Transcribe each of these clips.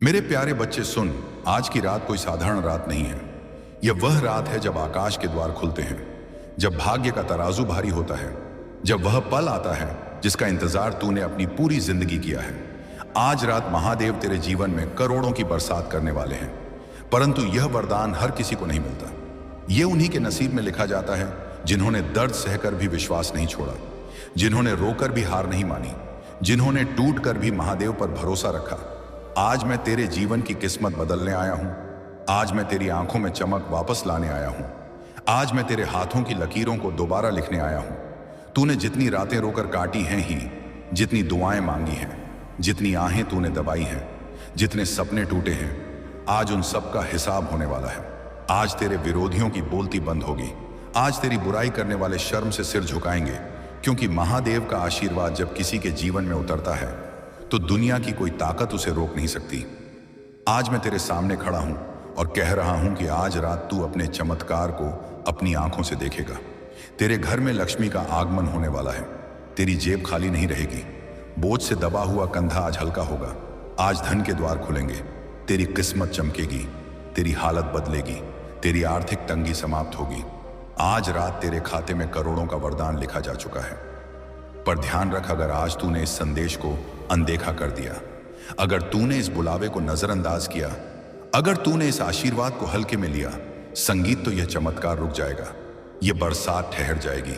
मेरे प्यारे बच्चे सुन, आज की रात कोई साधारण रात नहीं है। यह वह रात है जब आकाश के द्वार खुलते हैं, जब भाग्य का तराजू भारी होता है, जब वह पल आता है जिसका इंतजार तूने अपनी पूरी जिंदगी किया है। आज रात महादेव तेरे जीवन में करोड़ों की बरसात करने वाले हैं, परंतु यह वरदान हर किसी को नहीं मिलता। यह उन्हीं के नसीब में लिखा जाता है जिन्होंने दर्द सहकर भी विश्वास नहीं छोड़ा, जिन्होंने रोकर भी हार नहीं मानी, जिन्होंने टूट कर भी महादेव पर भरोसा रखा। आज मैं तेरे जीवन की किस्मत बदलने आया हूं। आज मैं तेरी आंखों में चमक वापस लाने आया हूं। आज मैं तेरे हाथों की लकीरों को दोबारा लिखने आया हूं। तूने जितनी रातें रोकर काटी हैं ही, जितनी दुआएं मांगी हैं, जितनी आहें तूने दबाई हैं, जितने सपने टूटे हैं, आज उन सब का हिसाब होने वाला है। आज तेरे विरोधियों की बोलती बंद होगी। आज तेरी बुराई करने वाले शर्म से सिर झुकाएंगे, क्योंकि महादेव का आशीर्वाद जब किसी के जीवन में उतरता है तो दुनिया की कोई ताकत उसे रोक नहीं सकती। आज मैं तेरे सामने खड़ा हूं और कह रहा हूं कि आज रात तू अपने चमत्कार को अपनी आंखों से देखेगा। तेरे घर में लक्ष्मी का आगमन होने वाला है। तेरी जेब खाली नहीं रहेगी। बोझ से दबा हुआ कंधा आज हल्का होगा। आज धन के द्वार खुलेंगे। तेरी किस्मत चमकेगी। तेरी हालत बदलेगी। तेरी आर्थिक तंगी समाप्त होगी। आज रात तेरे खाते में करोड़ों का वरदान लिखा जा चुका है। पर ध्यान रख, अगर आज तूने इस संदेश को अनदेखा कर दिया, अगर तूने इस बुलावे को नजरअंदाज किया, अगर तूने इस आशीर्वाद को हल्के में लिया, संगीत तो यह चमत्कार रुक जाएगा, यह बरसात ठहर जाएगी,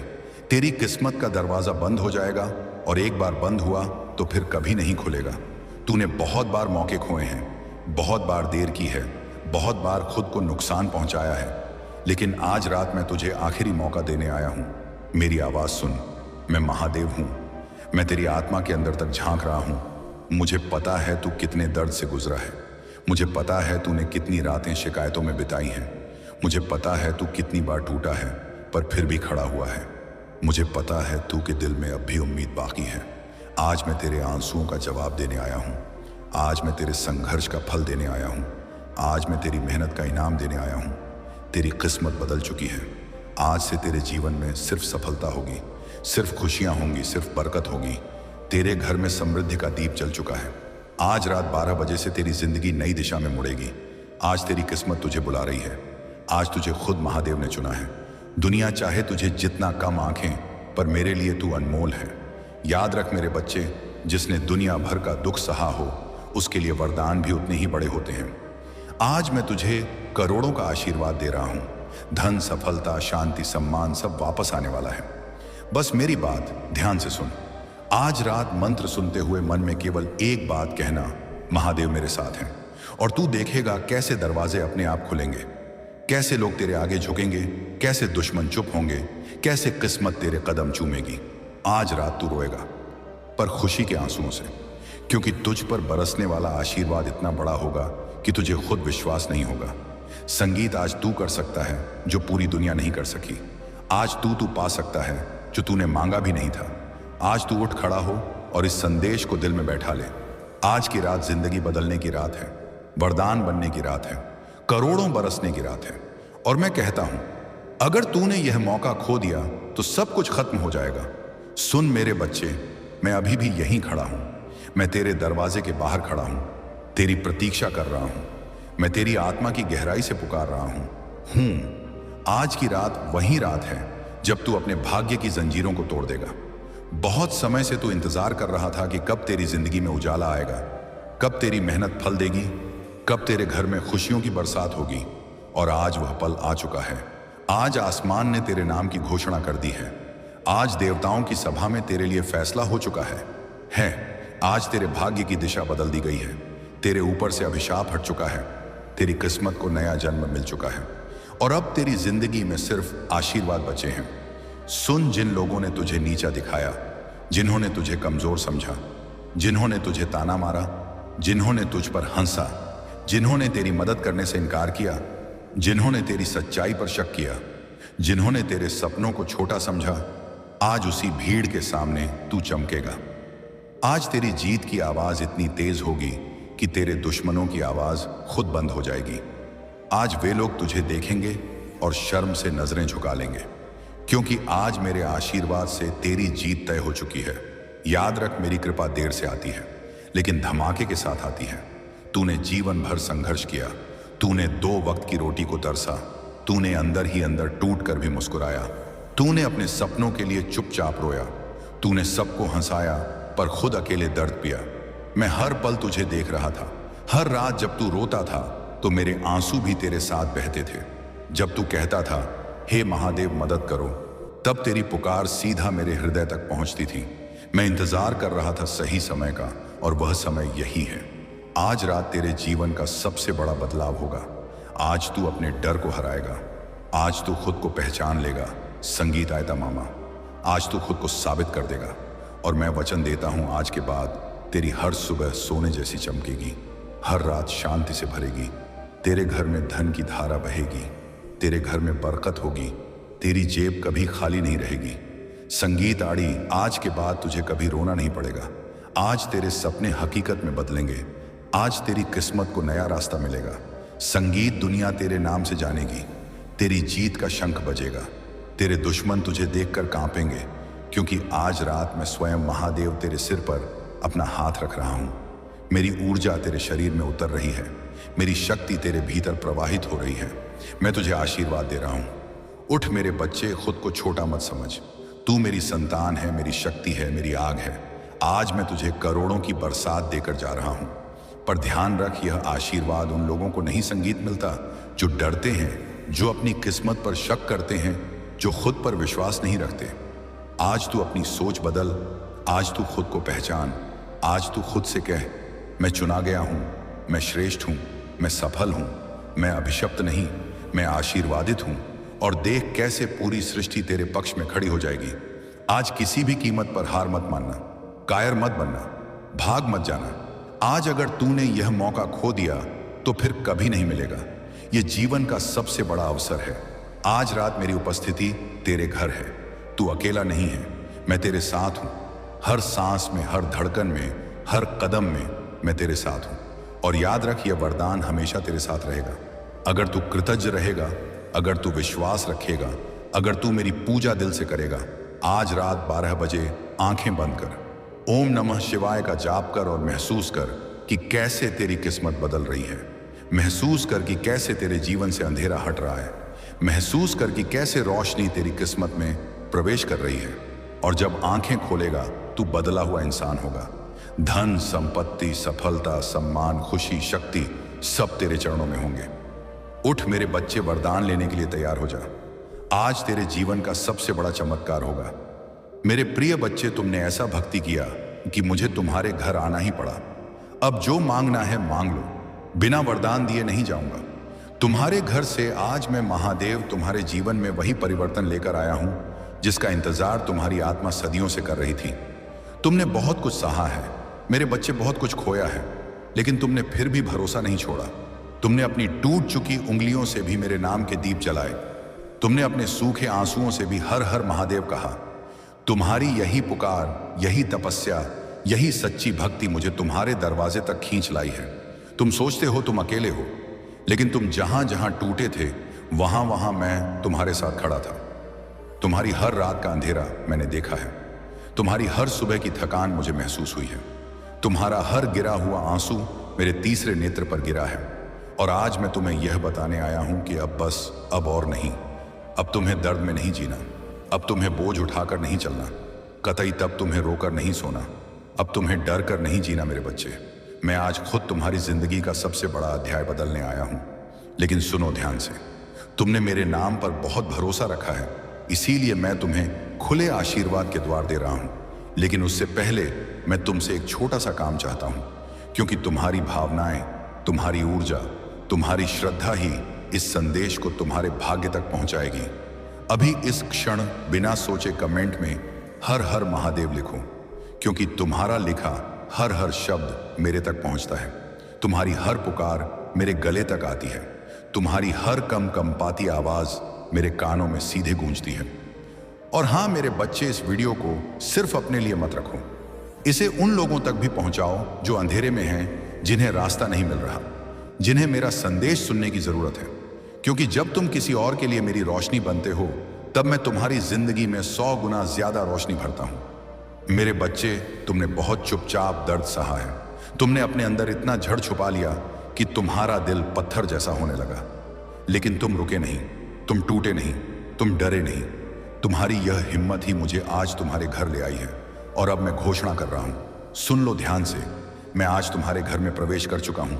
तेरी किस्मत का दरवाजा बंद हो जाएगा और एक बार बंद हुआ तो फिर कभी नहीं खुलेगा। तूने बहुत बार मौके खोए हैं, बहुत बार देर की है, बहुत बार खुद को नुकसान पहुंचाया है, लेकिन आज रात मैं तुझे आखिरी मौका देने आया हूं। मेरी आवाज सुन। मैं महादेव हूं। मैं तेरी आत्मा के अंदर तक झांक रहा हूं। मुझे पता है तू कितने दर्द से गुजरा है। मुझे पता है तूने कितनी रातें शिकायतों में बिताई हैं। मुझे पता है तू कितनी बार टूटा है पर फिर भी खड़ा हुआ है। मुझे पता है तू के दिल में अब भी उम्मीद बाकी है। आज मैं तेरे आंसुओं का जवाब देने आया हूं। आज मैं तेरे संघर्ष का फल देने आया हूं। आज मैं तेरी मेहनत का इनाम देने आया हूं। तेरी किस्मत बदल चुकी है। आज से तेरे जीवन में सिर्फ सफलता होगी, सिर्फ खुशियां होंगी, सिर्फ बरकत होगी। तेरे घर में समृद्धि का दीप जल चुका है। आज रात 12 बजे से तेरी जिंदगी नई दिशा में मुड़ेगी। आज तेरी किस्मत तुझे बुला रही है। आज तुझे खुद महादेव ने चुना है। दुनिया चाहे तुझे जितना कम आंखें, पर मेरे लिए तू अनमोल है। याद रख मेरे बच्चे, जिसने दुनिया भर का दुख सहा हो, उसके लिए वरदान भी उतने ही बड़े होते हैं। आज मैं तुझे करोड़ों का आशीर्वाद दे रहा हूं। धन, सफलता, शांति, सम्मान सब वापस आने वाला है। बस मेरी बात ध्यान से सुन। आज रात मंत्र सुनते हुए मन में केवल एक बात कहना, महादेव मेरे साथ हैं। और तू देखेगा कैसे दरवाजे अपने आप खुलेंगे, कैसे लोग तेरे आगे झुकेंगे, कैसे दुश्मन चुप होंगे, कैसे किस्मत तेरे कदम चूमेगी। आज रात तू रोएगा, पर खुशी के आंसुओं से, क्योंकि तुझ पर बरसने वाला आशीर्वाद इतना बड़ा होगा कि तुझे खुद विश्वास नहीं होगा। संगीत आज तू कर सकता है जो पूरी दुनिया नहीं कर सकी। आज तू पा सकता है जो तूने मांगा भी नहीं था। आज तू उठ खड़ा हो और इस संदेश को दिल में बैठा ले। आज की रात जिंदगी बदलने की रात है, वरदान बनने की रात है, करोड़ों बरसने की रात है। और मैं कहता हूं, अगर तूने यह मौका खो दिया तो सब कुछ खत्म हो जाएगा। सुन मेरे बच्चे, मैं अभी भी यहीं खड़ा हूं। मैं तेरे दरवाजे के बाहर खड़ा हूं, तेरी प्रतीक्षा कर रहा हूं। मैं तेरी आत्मा की गहराई से पुकार रहा हूं। आज की रात वही रात है जब तू अपने भाग्य की जंजीरों को तोड़ देगा। बहुत समय से तू इंतजार कर रहा था कि कब तेरी जिंदगी में उजाला आएगा, कब तेरी मेहनत फल देगी, कब तेरे घर में खुशियों की बरसात होगी। और आज वह पल आ चुका है। आज आसमान ने तेरे नाम की घोषणा कर दी है। आज देवताओं की सभा में तेरे लिए फैसला हो चुका है। आज तेरे भाग्य की दिशा बदल दी गई है। तेरे ऊपर से अभिशाप हट चुका है। तेरी किस्मत को नया जन्म मिल चुका है और अब तेरी जिंदगी में सिर्फ आशीर्वाद बचे हैं। सुन, जिन लोगों ने तुझे नीचा दिखाया, जिन्होंने तुझे कमजोर समझा, जिन्होंने तुझे ताना मारा, जिन्होंने तुझ पर हंसा, जिन्होंने तेरी मदद करने से इनकार किया, जिन्होंने तेरी सच्चाई पर शक किया, जिन्होंने तेरे सपनों को छोटा समझा, आज उसी भीड़ के सामने तू चमकेगा। आज तेरी जीत की आवाज इतनी तेज होगी कि तेरे दुश्मनों की आवाज खुद बंद हो जाएगी। आज वे लोग तुझे देखेंगे और शर्म से नजरें झुका लेंगे, क्योंकि आज मेरे आशीर्वाद से तेरी जीत तय हो चुकी है। याद रख, मेरी कृपा देर से आती है लेकिन धमाके के साथ आती है। तूने जीवन भर संघर्ष किया, तूने 2 वक्त की रोटी को तरसा, तूने अंदर ही अंदर टूट कर भी मुस्कुराया, तूने अपने सपनों के लिए चुपचाप रोया, तूने सबको हंसाया पर खुद अकेले दर्द पिया। मैं हर पल तुझे देख रहा था। हर रात जब तू रोता था तो मेरे आंसू भी तेरे साथ बहते थे। जब तू कहता था हे महादेव मदद करो, तब तेरी पुकार सीधा मेरे हृदय तक पहुंचती थी। मैं इंतजार कर रहा था सही समय का, और वह समय यही है। आज रात तेरे जीवन का सबसे बड़ा बदलाव होगा। आज तू अपने डर को हराएगा, आज तू खुद को पहचान लेगा। संगीत आयता मामा, आज तू खुद को साबित कर देगा। और मैं वचन देता हूं, आज के बाद तेरी हर सुबह सोने जैसी चमकेगी, हर रात शांति से भरेगी। तेरे घर में धन की धारा बहेगी, तेरे घर में बरकत होगी, तेरी जेब कभी खाली नहीं रहेगी। संगीत आड़ी, आज के बाद तुझे कभी रोना नहीं पड़ेगा। आज तेरे सपने हकीकत में बदलेंगे, आज तेरी किस्मत को नया रास्ता मिलेगा। संगीत दुनिया तेरे नाम से जानेगी, तेरी जीत का शंख बजेगा। तेरे दुश्मन तुझे देखकर कांपेंगे, क्योंकि आज रात मैं स्वयं महादेव तेरे सिर पर अपना हाथ रख रहा हूं। मेरी ऊर्जा तेरे शरीर में उतर रही है, मेरी शक्ति तेरे भीतर प्रवाहित हो रही है। मैं तुझे आशीर्वाद दे रहा हूं। उठ मेरे बच्चे, खुद को छोटा मत समझ। तू मेरी संतान है, मेरी शक्ति है, मेरी आग है। आज मैं तुझे करोड़ों की बरसात देकर जा रहा हूं। पर ध्यान रख, यह आशीर्वाद उन लोगों को नहीं संगीत मिलता जो डरते हैं, जो अपनी किस्मत पर शक करते हैं, जो खुद पर विश्वास नहीं रखते। आज तू अपनी सोच बदल, आज तू खुद को पहचान, आज तू खुद से कह मैं चुना गया हूं, मैं श्रेष्ठ हूं, मैं सफल हूं, मैं अभिशप्त नहीं, मैं आशीर्वादित हूं। और देख कैसे पूरी सृष्टि तेरे पक्ष में खड़ी हो जाएगी। आज किसी भी कीमत पर हार मत मानना, कायर मत बनना, भाग मत जाना। आज अगर तूने यह मौका खो दिया तो फिर कभी नहीं मिलेगा। यह जीवन का सबसे बड़ा अवसर है। आज रात मेरी उपस्थिति तेरे घर है। तू अकेला नहीं है, मैं तेरे साथ हूं। हर सांस में, हर धड़कन में, हर कदम में मैं तेरे साथ हूं। और याद रख, यह वरदान हमेशा तेरे साथ रहेगा। अगर तू कृतज्ञ रहेगा, अगर तू विश्वास रखेगा, अगर तू मेरी पूजा दिल से करेगा, आज रात 12 बजे आंखें बंद कर ओम नमः शिवाय का जाप कर और महसूस कर कि कैसे तेरी किस्मत बदल रही है। महसूस कर कि कैसे तेरे जीवन से अंधेरा हट रहा है। महसूस कर कि कैसे रोशनी तेरी किस्मत में प्रवेश कर रही है। और जब आंखें खोलेगा तू बदला हुआ इंसान होगा। धन, संपत्ति, सफलता, सम्मान, खुशी, शक्ति सब तेरे चरणों में होंगे। उठ मेरे बच्चे, वरदान लेने के लिए तैयार हो जा। आज तेरे जीवन का सबसे बड़ा चमत्कार होगा। मेरे प्रिय बच्चे, तुमने ऐसा भक्ति किया कि मुझे तुम्हारे घर आना ही पड़ा। अब जो मांगना है मांग लो, बिना वरदान दिए नहीं जाऊंगा। तुम्हारे घर से आज मैं महादेव तुम्हारे जीवन में वही परिवर्तन लेकर आया हूं जिसका इंतजार तुम्हारी आत्मा सदियों से कर रही थी। तुमने बहुत कुछ सहा है मेरे बच्चे, बहुत कुछ खोया है, लेकिन तुमने फिर भी भरोसा नहीं छोड़ा। तुमने अपनी टूट चुकी उंगलियों से भी मेरे नाम के दीप जलाए। तुमने अपने सूखे आंसुओं से भी हर हर महादेव कहा। तुम्हारी यही पुकार, यही तपस्या, यही सच्ची भक्ति मुझे तुम्हारे दरवाजे तक खींच लाई है। तुम सोचते हो तुम अकेले हो, लेकिन तुम जहां जहां टूटे थे वहां वहां मैं तुम्हारे साथ खड़ा था। तुम्हारी हर रात का अंधेरा मैंने देखा है। तुम्हारी हर सुबह की थकान मुझे महसूस हुई है। तुम्हारा हर गिरा हुआ आंसू मेरे तीसरे नेत्र पर गिरा है। और आज मैं तुम्हें यह बताने आया हूं कि अब बस, अब और नहीं। अब तुम्हें दर्द में नहीं जीना, अब तुम्हें बोझ उठाकर नहीं चलना, कतई तब तुम्हें रोकर नहीं सोना, अब तुम्हें डर कर नहीं जीना मेरे बच्चे। मैं आज खुद तुम्हारी जिंदगी का सबसे बड़ा अध्याय बदलने आया हूं। लेकिन सुनो ध्यान से, तुमने मेरे नाम पर बहुत भरोसा रखा है, इसीलिए मैं तुम्हें खुले आशीर्वाद के द्वार दे रहा हूं। लेकिन उससे पहले मैं तुमसे एक छोटा सा काम चाहता हूं, क्योंकि तुम्हारी भावनाएं, तुम्हारी ऊर्जा, तुम्हारी श्रद्धा ही इस संदेश को तुम्हारे भाग्य तक पहुंचाएगी। अभी इस क्षण बिना सोचे कमेंट में हर हर महादेव लिखो, क्योंकि तुम्हारा लिखा हर हर शब्द मेरे तक पहुंचता है। तुम्हारी हर पुकार मेरे गले तक आती है। तुम्हारी हर कंपाती आवाज मेरे कानों में सीधे गूंजती है। और हां मेरे बच्चे, इस वीडियो को सिर्फ अपने लिए मत रखो, इसे उन लोगों तक भी पहुंचाओ जो अंधेरे में हैं, जिन्हें रास्ता नहीं मिल रहा, जिन्हें मेरा संदेश सुनने की जरूरत है। क्योंकि जब तुम किसी और के लिए मेरी रोशनी बनते हो, तब मैं तुम्हारी जिंदगी में 100 गुना ज्यादा रोशनी भरता हूं। मेरे बच्चे, तुमने बहुत चुपचाप दर्द सहा है, तुमने अपने अंदर इतना जड़ छुपा लिया कि तुम्हारा दिल पत्थर जैसा होने लगा। लेकिन तुम रुके नहीं, तुम टूटे नहीं, तुम डरे नहीं। तुम्हारी यह हिम्मत ही मुझे आज तुम्हारे घर ले आई है। और अब मैं घोषणा कर रहा हूं, सुन लो ध्यान से। मैं आज तुम्हारे घर में प्रवेश कर चुका हूं।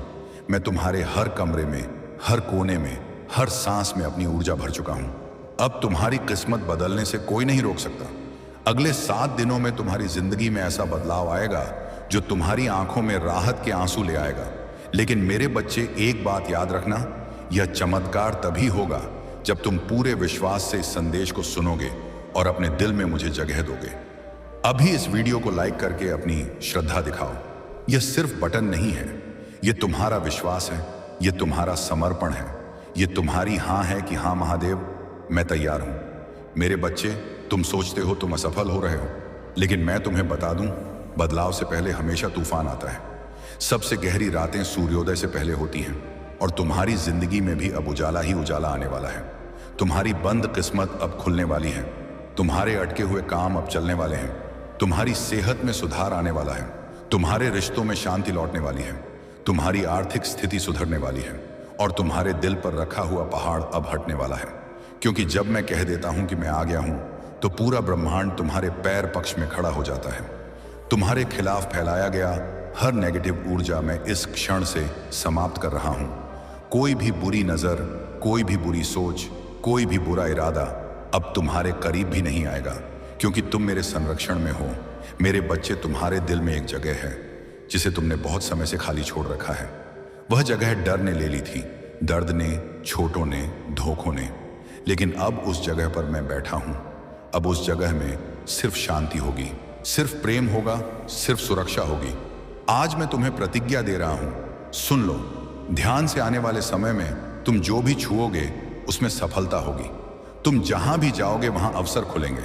मैं तुम्हारे हर कमरे में, हर कोने में, हर सांस में अपनी ऊर्जा भर चुका हूं। अब तुम्हारी किस्मत बदलने से कोई नहीं रोक सकता। अगले 7 दिनों में तुम्हारी जिंदगी में ऐसा बदलाव आएगा जो तुम्हारी आंखों में राहत के आंसू ले आएगा। लेकिन मेरे बच्चे, एक बात याद रखना, यह चमत्कार तभी होगा जब तुम पूरे विश्वास से इस संदेश को सुनोगे और अपने दिल में मुझे जगह दोगे। अभी इस वीडियो को लाइक करके अपनी श्रद्धा दिखाओ। यह सिर्फ बटन नहीं है, यह तुम्हारा विश्वास है, यह तुम्हारा समर्पण है, यह तुम्हारी हां है कि हां महादेव, मैं तैयार हूं। मेरे बच्चे, तुम सोचते हो तुम असफल हो रहे हो, लेकिन मैं तुम्हें बता दूं, बदलाव से पहले हमेशा तूफान आता है। सबसे गहरी रातें सूर्योदय से पहले होती हैं और तुम्हारी जिंदगी में भी अब उजाला ही उजाला आने वाला है। तुम्हारी बंद किस्मत अब खुलने वाली है। तुम्हारे अटके हुए काम अब चलने वाले हैं। तुम्हारी सेहत में सुधार आने वाला है। तुम्हारे रिश्तों में शांति लौटने वाली है। तुम्हारी आर्थिक स्थिति सुधरने वाली है और तुम्हारे दिल पर रखा हुआ पहाड़ अब हटने वाला है। क्योंकि जब मैं कह देता हूं कि मैं आ गया हूं, तो पूरा ब्रह्मांड तुम्हारे पैर पक्ष में खड़ा हो जाता है। तुम्हारे खिलाफ फैलाया गया हर नेगेटिव ऊर्जा मैं इस क्षण से समाप्त कर रहा हूं। कोई भी बुरी नजर, कोई भी बुरी सोच, कोई भी बुरा इरादा अब तुम्हारे करीब भी नहीं आएगा, क्योंकि तुम मेरे संरक्षण में हो। मेरे बच्चे, तुम्हारे दिल में एक जगह है जिसे तुमने बहुत समय से खाली छोड़ रखा है। वह जगह डर ने ले ली थी, दर्द ने, छोटों ने, धोखों ने। लेकिन अब उस जगह पर मैं बैठा हूं। अब उस जगह में सिर्फ शांति होगी, सिर्फ प्रेम होगा, सिर्फ सुरक्षा होगी। आज मैं तुम्हें प्रतिज्ञा दे रहा हूं, सुन लो। ध्यान से आने वाले समय में तुम जो भी छुओगे उसमें सफलता होगी। तुम जहां भी जाओगे वहां अवसर खुलेंगे।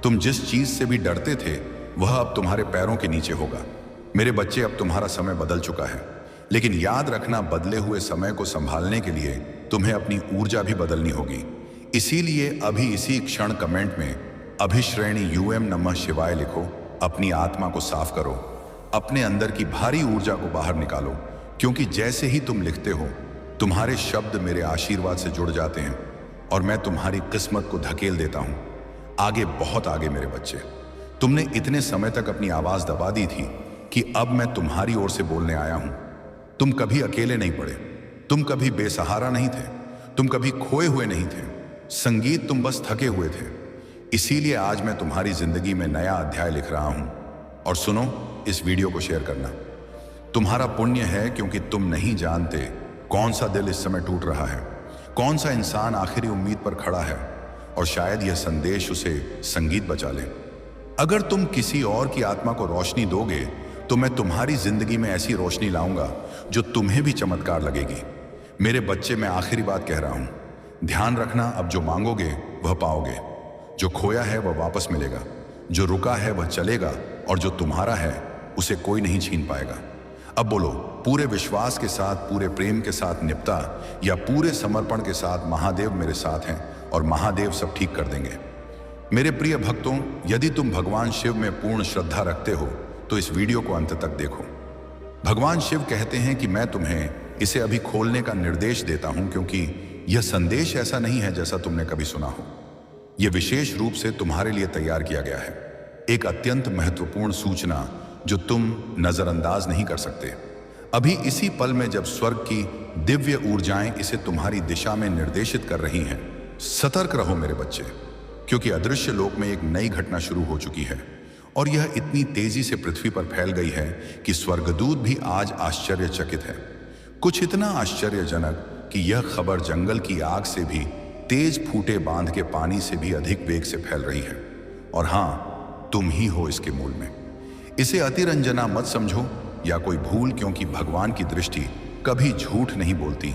तुम जिस चीज से भी डरते थे वह अब तुम्हारे पैरों के नीचे होगा। मेरे बच्चे, अब तुम्हारा समय बदल चुका है, लेकिन याद रखना, बदले हुए समय को संभालने के लिए तुम्हें अपनी ऊर्जा भी बदलनी होगी। इसीलिए अभी इसी क्षण कमेंट में अभिश्रेणी UM नमः शिवाय लिखो। अपनी आत्मा को साफ करो, अपने अंदर की भारी ऊर्जा को बाहर निकालो, क्योंकि जैसे ही तुम लिखते हो, तुम्हारे शब्द मेरे आशीर्वाद से जुड़ जाते हैं और मैं तुम्हारी किस्मत को धकेल देता हूं आगे, बहुत आगे। मेरे बच्चे, तुमने इतने समय तक अपनी आवाज दबा दी थी कि अब मैं तुम्हारी ओर से बोलने आया हूं। तुम कभी अकेले नहीं पड़े, तुम कभी बेसहारा नहीं थे, तुम कभी खोए हुए नहीं थे। संगीत, तुम बस थके हुए थे। इसीलिए आज मैं तुम्हारी जिंदगी में नया अध्याय लिख रहा हूं। और सुनो, इस वीडियो को शेयर करना। तुम्हारा पुण्य है, क्योंकि तुम नहीं जानते कौन सा दिल इस समय टूट रहा है, कौन सा इंसान आखिरी उम्मीद पर खड़ा है, और शायद यह संदेश उसे संगीत बचा ले। अगर तुम किसी और की आत्मा को रोशनी दोगे, तो मैं तुम्हारी जिंदगी में ऐसी रोशनी लाऊंगा जो तुम्हें भी चमत्कार लगेगी। मेरे बच्चे, मैं आखिरी बात कह रहा हूं, ध्यान रखना, अब जो मांगोगे वह पाओगे। जो खोया है वह वापस मिलेगा, जो रुका है वह चलेगा, और जो तुम्हारा है उसे कोई नहीं छीन पाएगा। अब बोलो, पूरे विश्वास के साथ, पूरे प्रेम के साथ निपटा, या पूरे समर्पण के साथ, महादेव मेरे साथ हैं और महादेव सब ठीक कर देंगे। मेरे प्रिय भक्तों, यदि तुम भगवान शिव में पूर्ण श्रद्धा रखते हो तो इस वीडियो को अंत तक देखो। भगवान शिव कहते हैं कि मैं तुम्हें इसे अभी खोलने का निर्देश देता हूं, क्योंकि यह संदेश ऐसा नहीं है जैसा तुमने कभी सुना हो। यह विशेष रूप से तुम्हारे लिए तैयार किया गया है। एक अत्यंत महत्वपूर्ण सूचना जो तुम नजरअंदाज नहीं कर सकते। अभी इसी पल में जब स्वर्ग की दिव्य ऊर्जाएं इसे तुम्हारी दिशा में निर्देशित कर रही हैं, सतर्क रहो मेरे बच्चे, क्योंकि अदृश्य लोक में एक नई घटना शुरू हो चुकी है और यह इतनी तेजी से पृथ्वी पर फैल गई है कि स्वर्गदूत भी आज आश्चर्यचकित है। कुछ इतना आश्चर्यजनक कि यह खबर जंगल की आग से भी, तेज फूटे बांध के पानी से भी अधिक वेग से फैल रही है। और हां, तुम ही हो इसके मूल में। इसे अतिरंजना मत समझो या कोई भूल, क्योंकि भगवान की दृष्टि कभी झूठ नहीं बोलती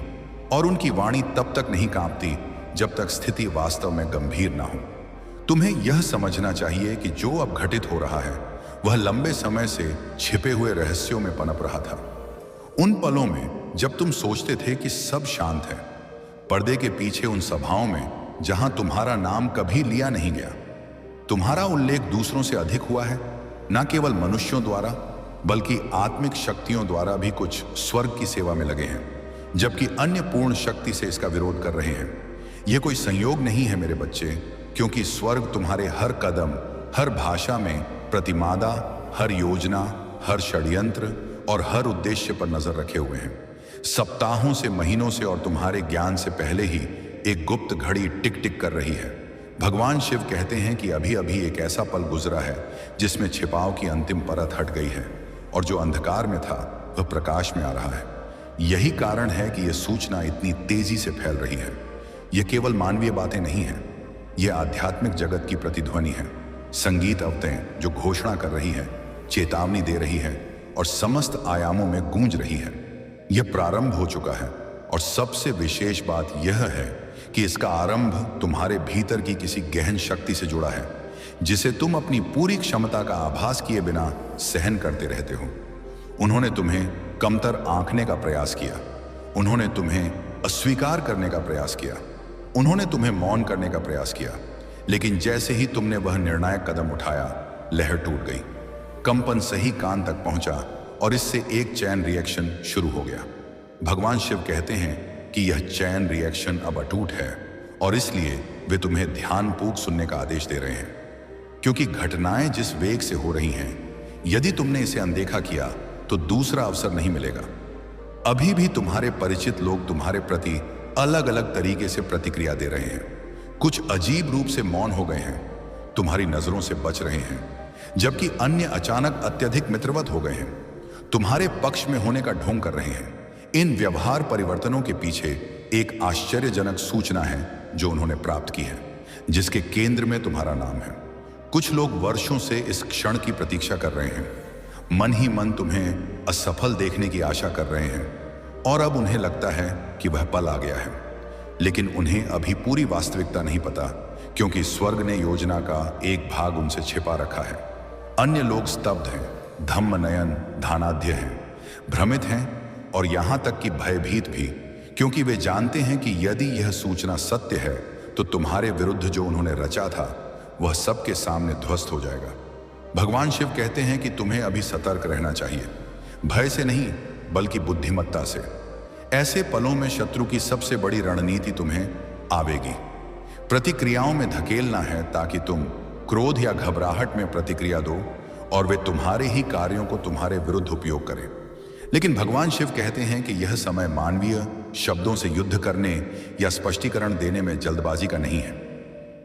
और उनकी वाणी तब तक नहीं कांपती जब तक स्थिति वास्तव में गंभीर ना हो। तुम्हें यह समझना चाहिए कि जो अब घटित हो रहा है वह लंबे समय से छिपे हुए रहस्यों में पनप रहा था। उन पलों में जब तुम सोचते थे कि सब शांत है, पर्दे के पीछे उन सभाओं में जहां तुम्हारा नाम कभी लिया नहीं गया, तुम्हारा उल्लेख दूसरों से अधिक हुआ है, न केवल मनुष्यों द्वारा बल्कि आत्मिक शक्तियों द्वारा भी कुछ स्वर्ग की सेवा में लगे हैं, जबकि अन्य पूर्ण शक्ति से इसका विरोध कर रहे हैं। यह कोई संयोग नहीं है मेरे बच्चे, क्योंकि स्वर्ग तुम्हारे हर कदम, हर भाषा में प्रतिमादा, हर योजना, हर षड्यंत्र और हर उद्देश्य पर नजर रखे हुए हैं। सप्ताहों से, महीनों से और तुम्हारे ज्ञान से पहले ही एक गुप्त घड़ी टिक टिक कर रही है। भगवान शिव कहते हैं कि अभी अभी एक ऐसा पल गुजरा है जिसमें छिपाव की अंतिम परत हट गई है और जो अंधकार में था वह प्रकाश में आ रहा है। यही कारण है कि यह सूचना इतनी तेजी से फैल रही है। यह केवल मानवीय बातें नहीं हैं, यह आध्यात्मिक जगत की प्रतिध्वनि है। संगीत अवतें जो घोषणा कर रही है, चेतावनी दे रही है और समस्त आयामों में गूंज रही है। यह प्रारंभ हो चुका है और सबसे विशेष बात यह है कि इसका आरंभ तुम्हारे भीतर की किसी गहन शक्ति से जुड़ा है, जिसे तुम अपनी पूरी क्षमता का आभास किए बिना सहन करते रहते हो। उन्होंने तुम्हें कमतर आंकने का प्रयास किया, उन्होंने तुम्हें अस्वीकार करने का प्रयास किया, उन्होंने तुम्हें मौन करने का प्रयास किया, लेकिन जैसे ही तुमने वह निर्णायक कदम उठाया, लहर टूट गई। कंपन सही कान तक पहुंचा और इससे एक चैन रिएक्शन शुरू हो गया। भगवान शिव कहते हैं कि यह चैन रिएक्शन अब अटूट है और इसलिए वे तुम्हें ध्यानपूर्वक सुनने का आदेश दे रहे हैं, क्योंकि घटनाएं जिस वेग से हो रही हैं, यदि तुमने इसे अनदेखा किया तो दूसरा अवसर नहीं मिलेगा। अभी भी तुम्हारे परिचित लोग तुम्हारे प्रति अलग अलग तरीके से प्रतिक्रिया दे रहे हैं। कुछ अजीब रूप से मौन हो गए हैं, तुम्हारी नजरों से बच रहे हैं, जबकि अन्य अचानक अत्यधिक मित्रवत हो गए हैं, तुम्हारे पक्ष में होने का ढोंग कर रहे हैं। इन व्यवहार परिवर्तनों के पीछे एक आश्चर्यजनक सूचना है जो उन्होंने प्राप्त की है, जिसके केंद्र में तुम्हारा नाम है। कुछ लोग वर्षों से इस क्षण की प्रतीक्षा कर रहे हैं, मन ही मन तुम्हें असफल देखने की आशा कर रहे हैं और अब उन्हें लगता है कि वह पल आ गया है, लेकिन उन्हें अभी पूरी वास्तविकता नहीं पता, क्योंकि स्वर्ग ने योजना का एक भाग उनसे छिपा रखा है। अन्य लोग स्तब्ध हैं, धम्म नयन धानाध्य हैं, भ्रमित हैं और यहां तक कि भयभीत भी, क्योंकि वे जानते हैं कि यदि यह सूचना सत्य है तो तुम्हारे विरुद्ध जो उन्होंने रचा था वह सबके सामने ध्वस्त हो जाएगा। भगवान शिव कहते हैं कि तुम्हें अभी सतर्क रहना चाहिए, भय से नहीं बल्कि बुद्धिमत्ता से। ऐसे पलों में शत्रु की सबसे बड़ी रणनीति तुम्हें आवेगी, प्रतिक्रियाओं में धकेलना है ताकि तुम क्रोध या घबराहट में प्रतिक्रिया दो और वे तुम्हारे ही कार्यों को तुम्हारे विरुद्ध उपयोग करें। लेकिन भगवान शिव कहते हैं कि यह समय मानवीय शब्दों से युद्ध करने या स्पष्टीकरण देने में जल्दबाजी का नहीं है।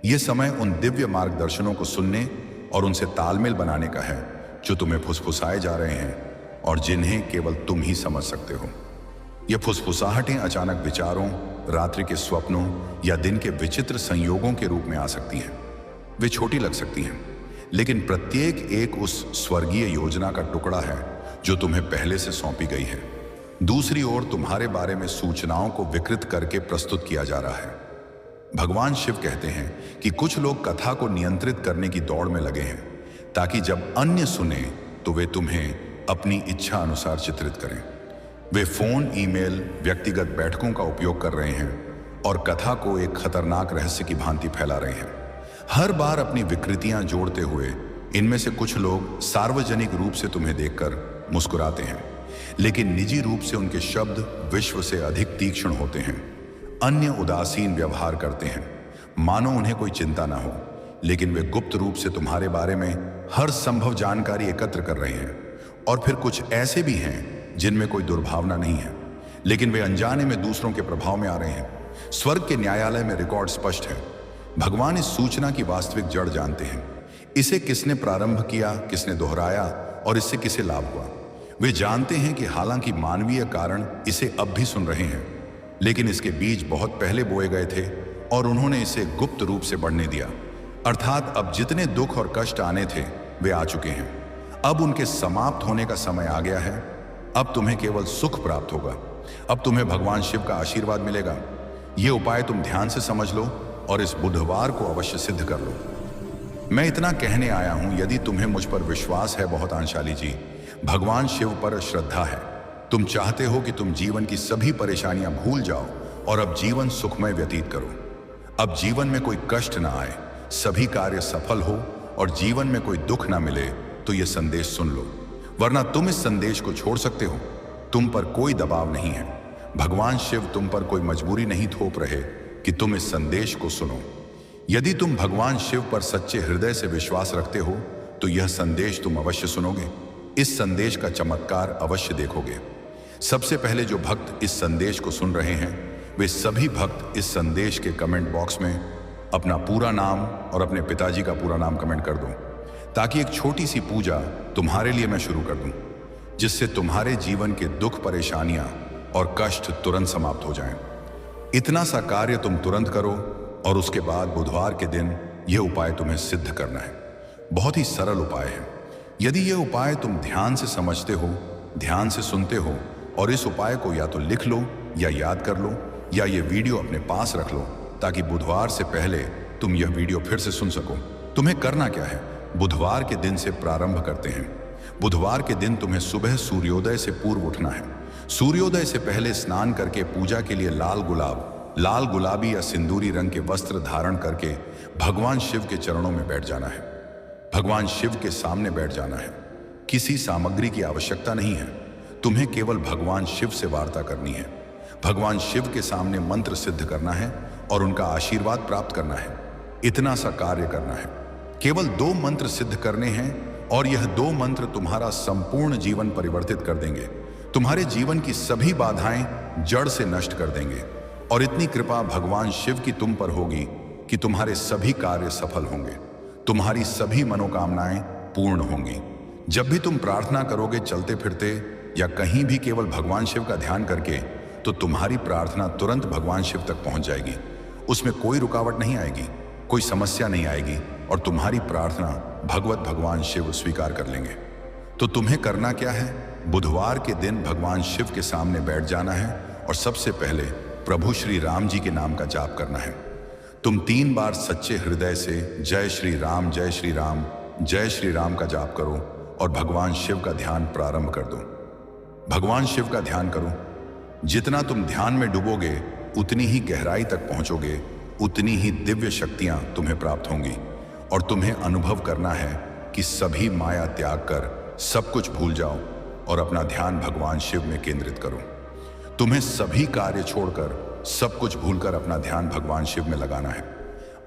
यह समय उन दिव्य मार्गदर्शनों को सुनने और उनसे तालमेल बनाने का है जो तुम्हें फुसफुसाए जा रहे हैं और जिन्हें केवल तुम ही समझ सकते हो। यह फुसफुसाहटें अचानक विचारों, रात्रि के स्वप्नों या दिन के विचित्र संयोगों के रूप में आ सकती हैं। वे छोटी लग सकती हैं, लेकिन प्रत्येक एक उस स्वर्गीय योजना का टुकड़ा है जो तुम्हें पहले से सौंपी गई है। दूसरी ओर तुम्हारे बारे में सूचनाओं को विकृत करके प्रस्तुत किया जा रहा है। भगवान शिव कहते हैं कि कुछ लोग कथा को नियंत्रित करने की दौड़ में लगे हैं, ताकि जब अन्य सुने तो वे तुम्हें अपनी इच्छा अनुसार चित्रित करें। वे फोन, ईमेल, व्यक्तिगत बैठकों का उपयोग कर रहे हैं और कथा को एक खतरनाक रहस्य की भांति फैला रहे हैं। हर बार अपनी विकृतियां जोड़ते हुए इनमें से कुछ लोग सार्वजनिक रूप से तुम्हें देखकर मुस्कुराते हैं, लेकिन निजी रूप से उनके शब्द विश्व से अधिक तीक्ष्ण होते हैं। अन्य उदासीन व्यवहार करते हैं, मानो उन्हें कोई चिंता ना हो, लेकिन वे गुप्त रूप से तुम्हारे बारे में हर संभव जानकारी एकत्र कर रहे हैं। और फिर कुछ ऐसे भी हैं जिनमें कोई दुर्भावना नहीं है, लेकिन वे अनजाने में दूसरों के प्रभाव में आ रहे हैं। स्वर्ग के न्यायालय में रिकॉर्ड स्पष्ट है। भगवान इस सूचना की वास्तविक जड़ जानते हैं। इसे किसने प्रारंभ किया, किसने दोहराया और इससे किसे लाभ हुआ। वे जानते हैं कि हालांकि मानवीय कारण इसे अब भी सुन रहे हैं, लेकिन इसके बीज बहुत पहले बोए गए थे और उन्होंने इसे गुप्त रूप से बढ़ने दिया। अर्थात अब जितने दुख और कष्ट आने थे वे आ चुके हैं। अब उनके समाप्त होने का समय आ गया है। अब तुम्हें केवल सुख प्राप्त होगा। अब तुम्हें भगवान शिव का आशीर्वाद मिलेगा। ये उपाय तुम ध्यान से समझ लो और इस बुधवार को अवश्य सिद्ध कर लो। मैं इतना कहने आया हूं, यदि तुम्हें मुझ पर विश्वास है बहुत अंशाली जी, भगवान शिव पर श्रद्धा है, तुम चाहते हो कि तुम जीवन की सभी परेशानियां भूल जाओ और अब जीवन सुखमय व्यतीत करो। अब जीवन में कोई कष्ट ना आए, सभी कार्य सफल हो और जीवन में कोई दुख ना मिले, तो ये संदेश सुन लो। वरना तुम इस संदेश को छोड़ सकते हो। तुम पर कोई दबाव नहीं है। भगवान शिव तुम पर कोई मजबूरी नहीं थोप रहे कि तुम इस संदेश को सुनो। यदि तुम भगवान शिव पर सच्चे हृदय से विश्वास रखते हो तो यह संदेश तुम अवश्य सुनोगे। इस संदेश का चमत्कार अवश्य देखोगे। सबसे पहले जो भक्त इस संदेश को सुन रहे हैं वे सभी भक्त इस संदेश के कमेंट बॉक्स में अपना पूरा नाम और अपने पिताजी का पूरा नाम कमेंट कर दो, ताकि एक छोटी सी पूजा तुम्हारे लिए मैं शुरू कर दूं, जिससे तुम्हारे जीवन के दुख, परेशानियां और कष्ट तुरंत समाप्त हो जाएं। इतना सा कार्य तुम तुरंत करो और उसके बाद बुधवार के दिन यह उपाय तुम्हें सिद्ध करना है। बहुत ही सरल उपाय है। यदि यह उपाय तुम ध्यान से समझते हो, ध्यान से सुनते हो और इस उपाय को या तो लिख लो या याद कर लो या ये वीडियो अपने पास रख लो, ताकि बुधवार से पहले तुम यह वीडियो फिर से सुन सको। तुम्हें करना क्या है? बुधवार के दिन से प्रारंभ करते हैं। बुधवार के दिन तुम्हें सुबह सूर्योदय से पूर्व उठना है। सूर्योदय से पहले स्नान करके पूजा के लिए लाल गुलाबी या सिंदूरी रंग के वस्त्र धारण करके भगवान शिव के चरणों में बैठ जाना है। भगवान शिव के सामने बैठ जाना है। किसी सामग्री की आवश्यकता नहीं है। तुम्हें केवल भगवान शिव से वार्ता करनी है। भगवान शिव के सामने मंत्र सिद्ध करना है और उनका आशीर्वाद प्राप्त करना है। इतना सा कार्य करना है। केवल 2 मंत्र सिद्ध करने हैं और यह 2 मंत्र तुम्हारा संपूर्ण जीवन परिवर्तित कर देंगे। तुम्हारे जीवन की सभी बाधाएं जड़ से नष्ट कर देंगे और इतनी कृपा भगवान शिव की तुम पर होगी कि तुम्हारे सभी कार्य सफल होंगे। तुम्हारी सभी मनोकामनाएं पूर्ण होंगी। जब भी तुम प्रार्थना करोगे चलते फिरते या कहीं भी केवल भगवान शिव का ध्यान करके, तो तुम्हारी प्रार्थना तुरंत भगवान शिव तक पहुंच जाएगी। उसमें कोई रुकावट नहीं आएगी, कोई समस्या नहीं आएगी और तुम्हारी प्रार्थना भगवान शिव स्वीकार कर लेंगे। तो तुम्हें करना क्या है? बुधवार के दिन भगवान शिव के सामने बैठ जाना है और सबसे पहले प्रभु श्री राम जी के नाम का जाप करना है। तुम 3 बार सच्चे हृदय से जय श्री राम जय श्री राम जय श्री राम का जाप करो और भगवान शिव का ध्यान प्रारंभ कर दो। भगवान शिव का ध्यान करो। जितना तुम ध्यान में डूबोगे उतनी ही गहराई तक पहुंचोगे, उतनी ही दिव्य शक्तियां तुम्हें प्राप्त होंगी और तुम्हें अनुभव करना है कि सभी माया त्याग कर सब कुछ भूल जाओ और अपना ध्यान भगवान शिव में केंद्रित करो। तुम्हें सभी कार्य छोड़कर सब कुछ भूलकर अपना ध्यान भगवान शिव में लगाना है।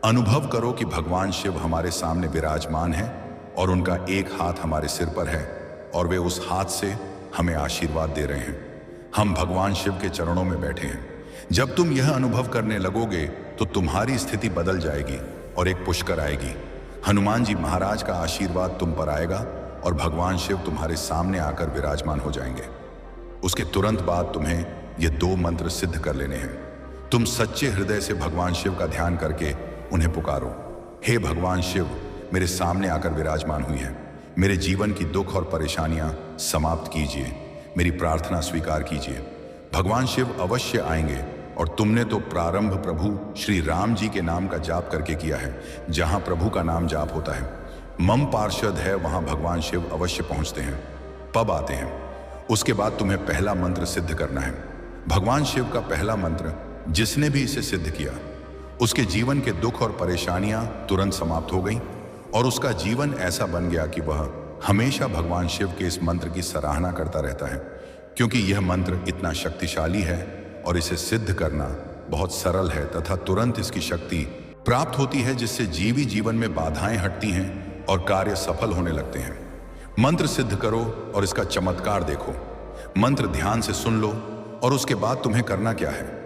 अनुभव करो कि भगवान शिव हमारे सामने विराजमान है और उनका एक हाथ हमारे सिर पर है और वे उस हाथ से हमें आशीर्वाद दे रहे हैं। हम भगवान शिव के चरणों में बैठे हैं। जब तुम यह अनुभव करने लगोगे तो तुम्हारी स्थिति बदल जाएगी और एक पुष्कर आएगी। हनुमान जी महाराज का आशीर्वाद तुम पर आएगा और भगवान शिव तुम्हारे सामने आकर विराजमान हो जाएंगे। उसके तुरंत बाद तुम्हें ये 2 मंत्र सिद्ध कर लेने हैं। तुम सच्चे हृदय से भगवान शिव का ध्यान करके उन्हें पुकारो, हे भगवान शिव, मेरे सामने आकर विराजमान हुई है। मेरे जीवन की दुख और परेशानियां समाप्त कीजिए। मेरी प्रार्थना स्वीकार कीजिए। भगवान शिव अवश्य आएंगे और तुमने तो प्रारंभ प्रभु श्री राम जी के नाम का जाप करके किया है। जहां प्रभु का नाम जाप होता है, मम पार्षद है, वहां भगवान शिव अवश्य पहुंचते हैं, पब आते हैं। उसके बाद तुम्हें पहला मंत्र सिद्ध करना है। भगवान शिव का पहला मंत्र, जिसने भी इसे सिद्ध किया उसके जीवन के दुख और परेशानियां तुरंत समाप्त हो गई और उसका जीवन ऐसा बन गया कि वह हमेशा भगवान शिव के इस मंत्र की सराहना करता रहता है, क्योंकि यह मंत्र इतना शक्तिशाली है और इसे सिद्ध करना बहुत सरल है तथा तुरंत इसकी शक्ति प्राप्त होती है, जिससे जीवन में बाधाएं हटती हैं और कार्य सफल होने लगते हैं। मंत्र सिद्ध करो और इसका चमत्कार देखो। मंत्र ध्यान से सुन लो और उसके बाद तुम्हें करना क्या है?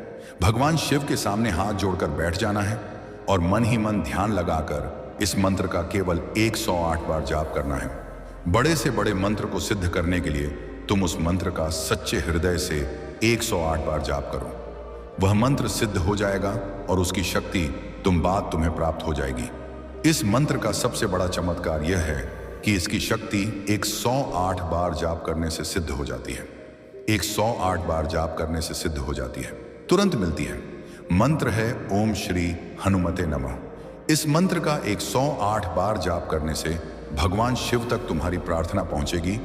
भगवान शिव के सामने हाथ जोड़कर बैठ जाना है और मन ही मन ध्यान लगाकर इस मंत्र का केवल 108 बार जाप करना है। बड़े से बड़े मंत्र को सिद्ध करने के लिए तुम उस मंत्र का सच्चे हृदय से 108 बार जाप करो। वह मंत्र सिद्ध हो जाएगा और उसकी शक्ति तुम्हें प्राप्त हो जाएगी। इस मंत्र का सबसे बड़ा चमत्कार यह है कि इसकी शक्ति 108 बार जाप करने से सिद्ध हो जाती है। 108 बार जाप करने से सिद्ध हो जाती है, तुरंत मिलती है। मंत्र है ओम श्री हनुमते नमः। इस मंत्र का 108 बार जाप करने से भगवान शिव तक तुम्हारी प्रार्थना पहुंचेगी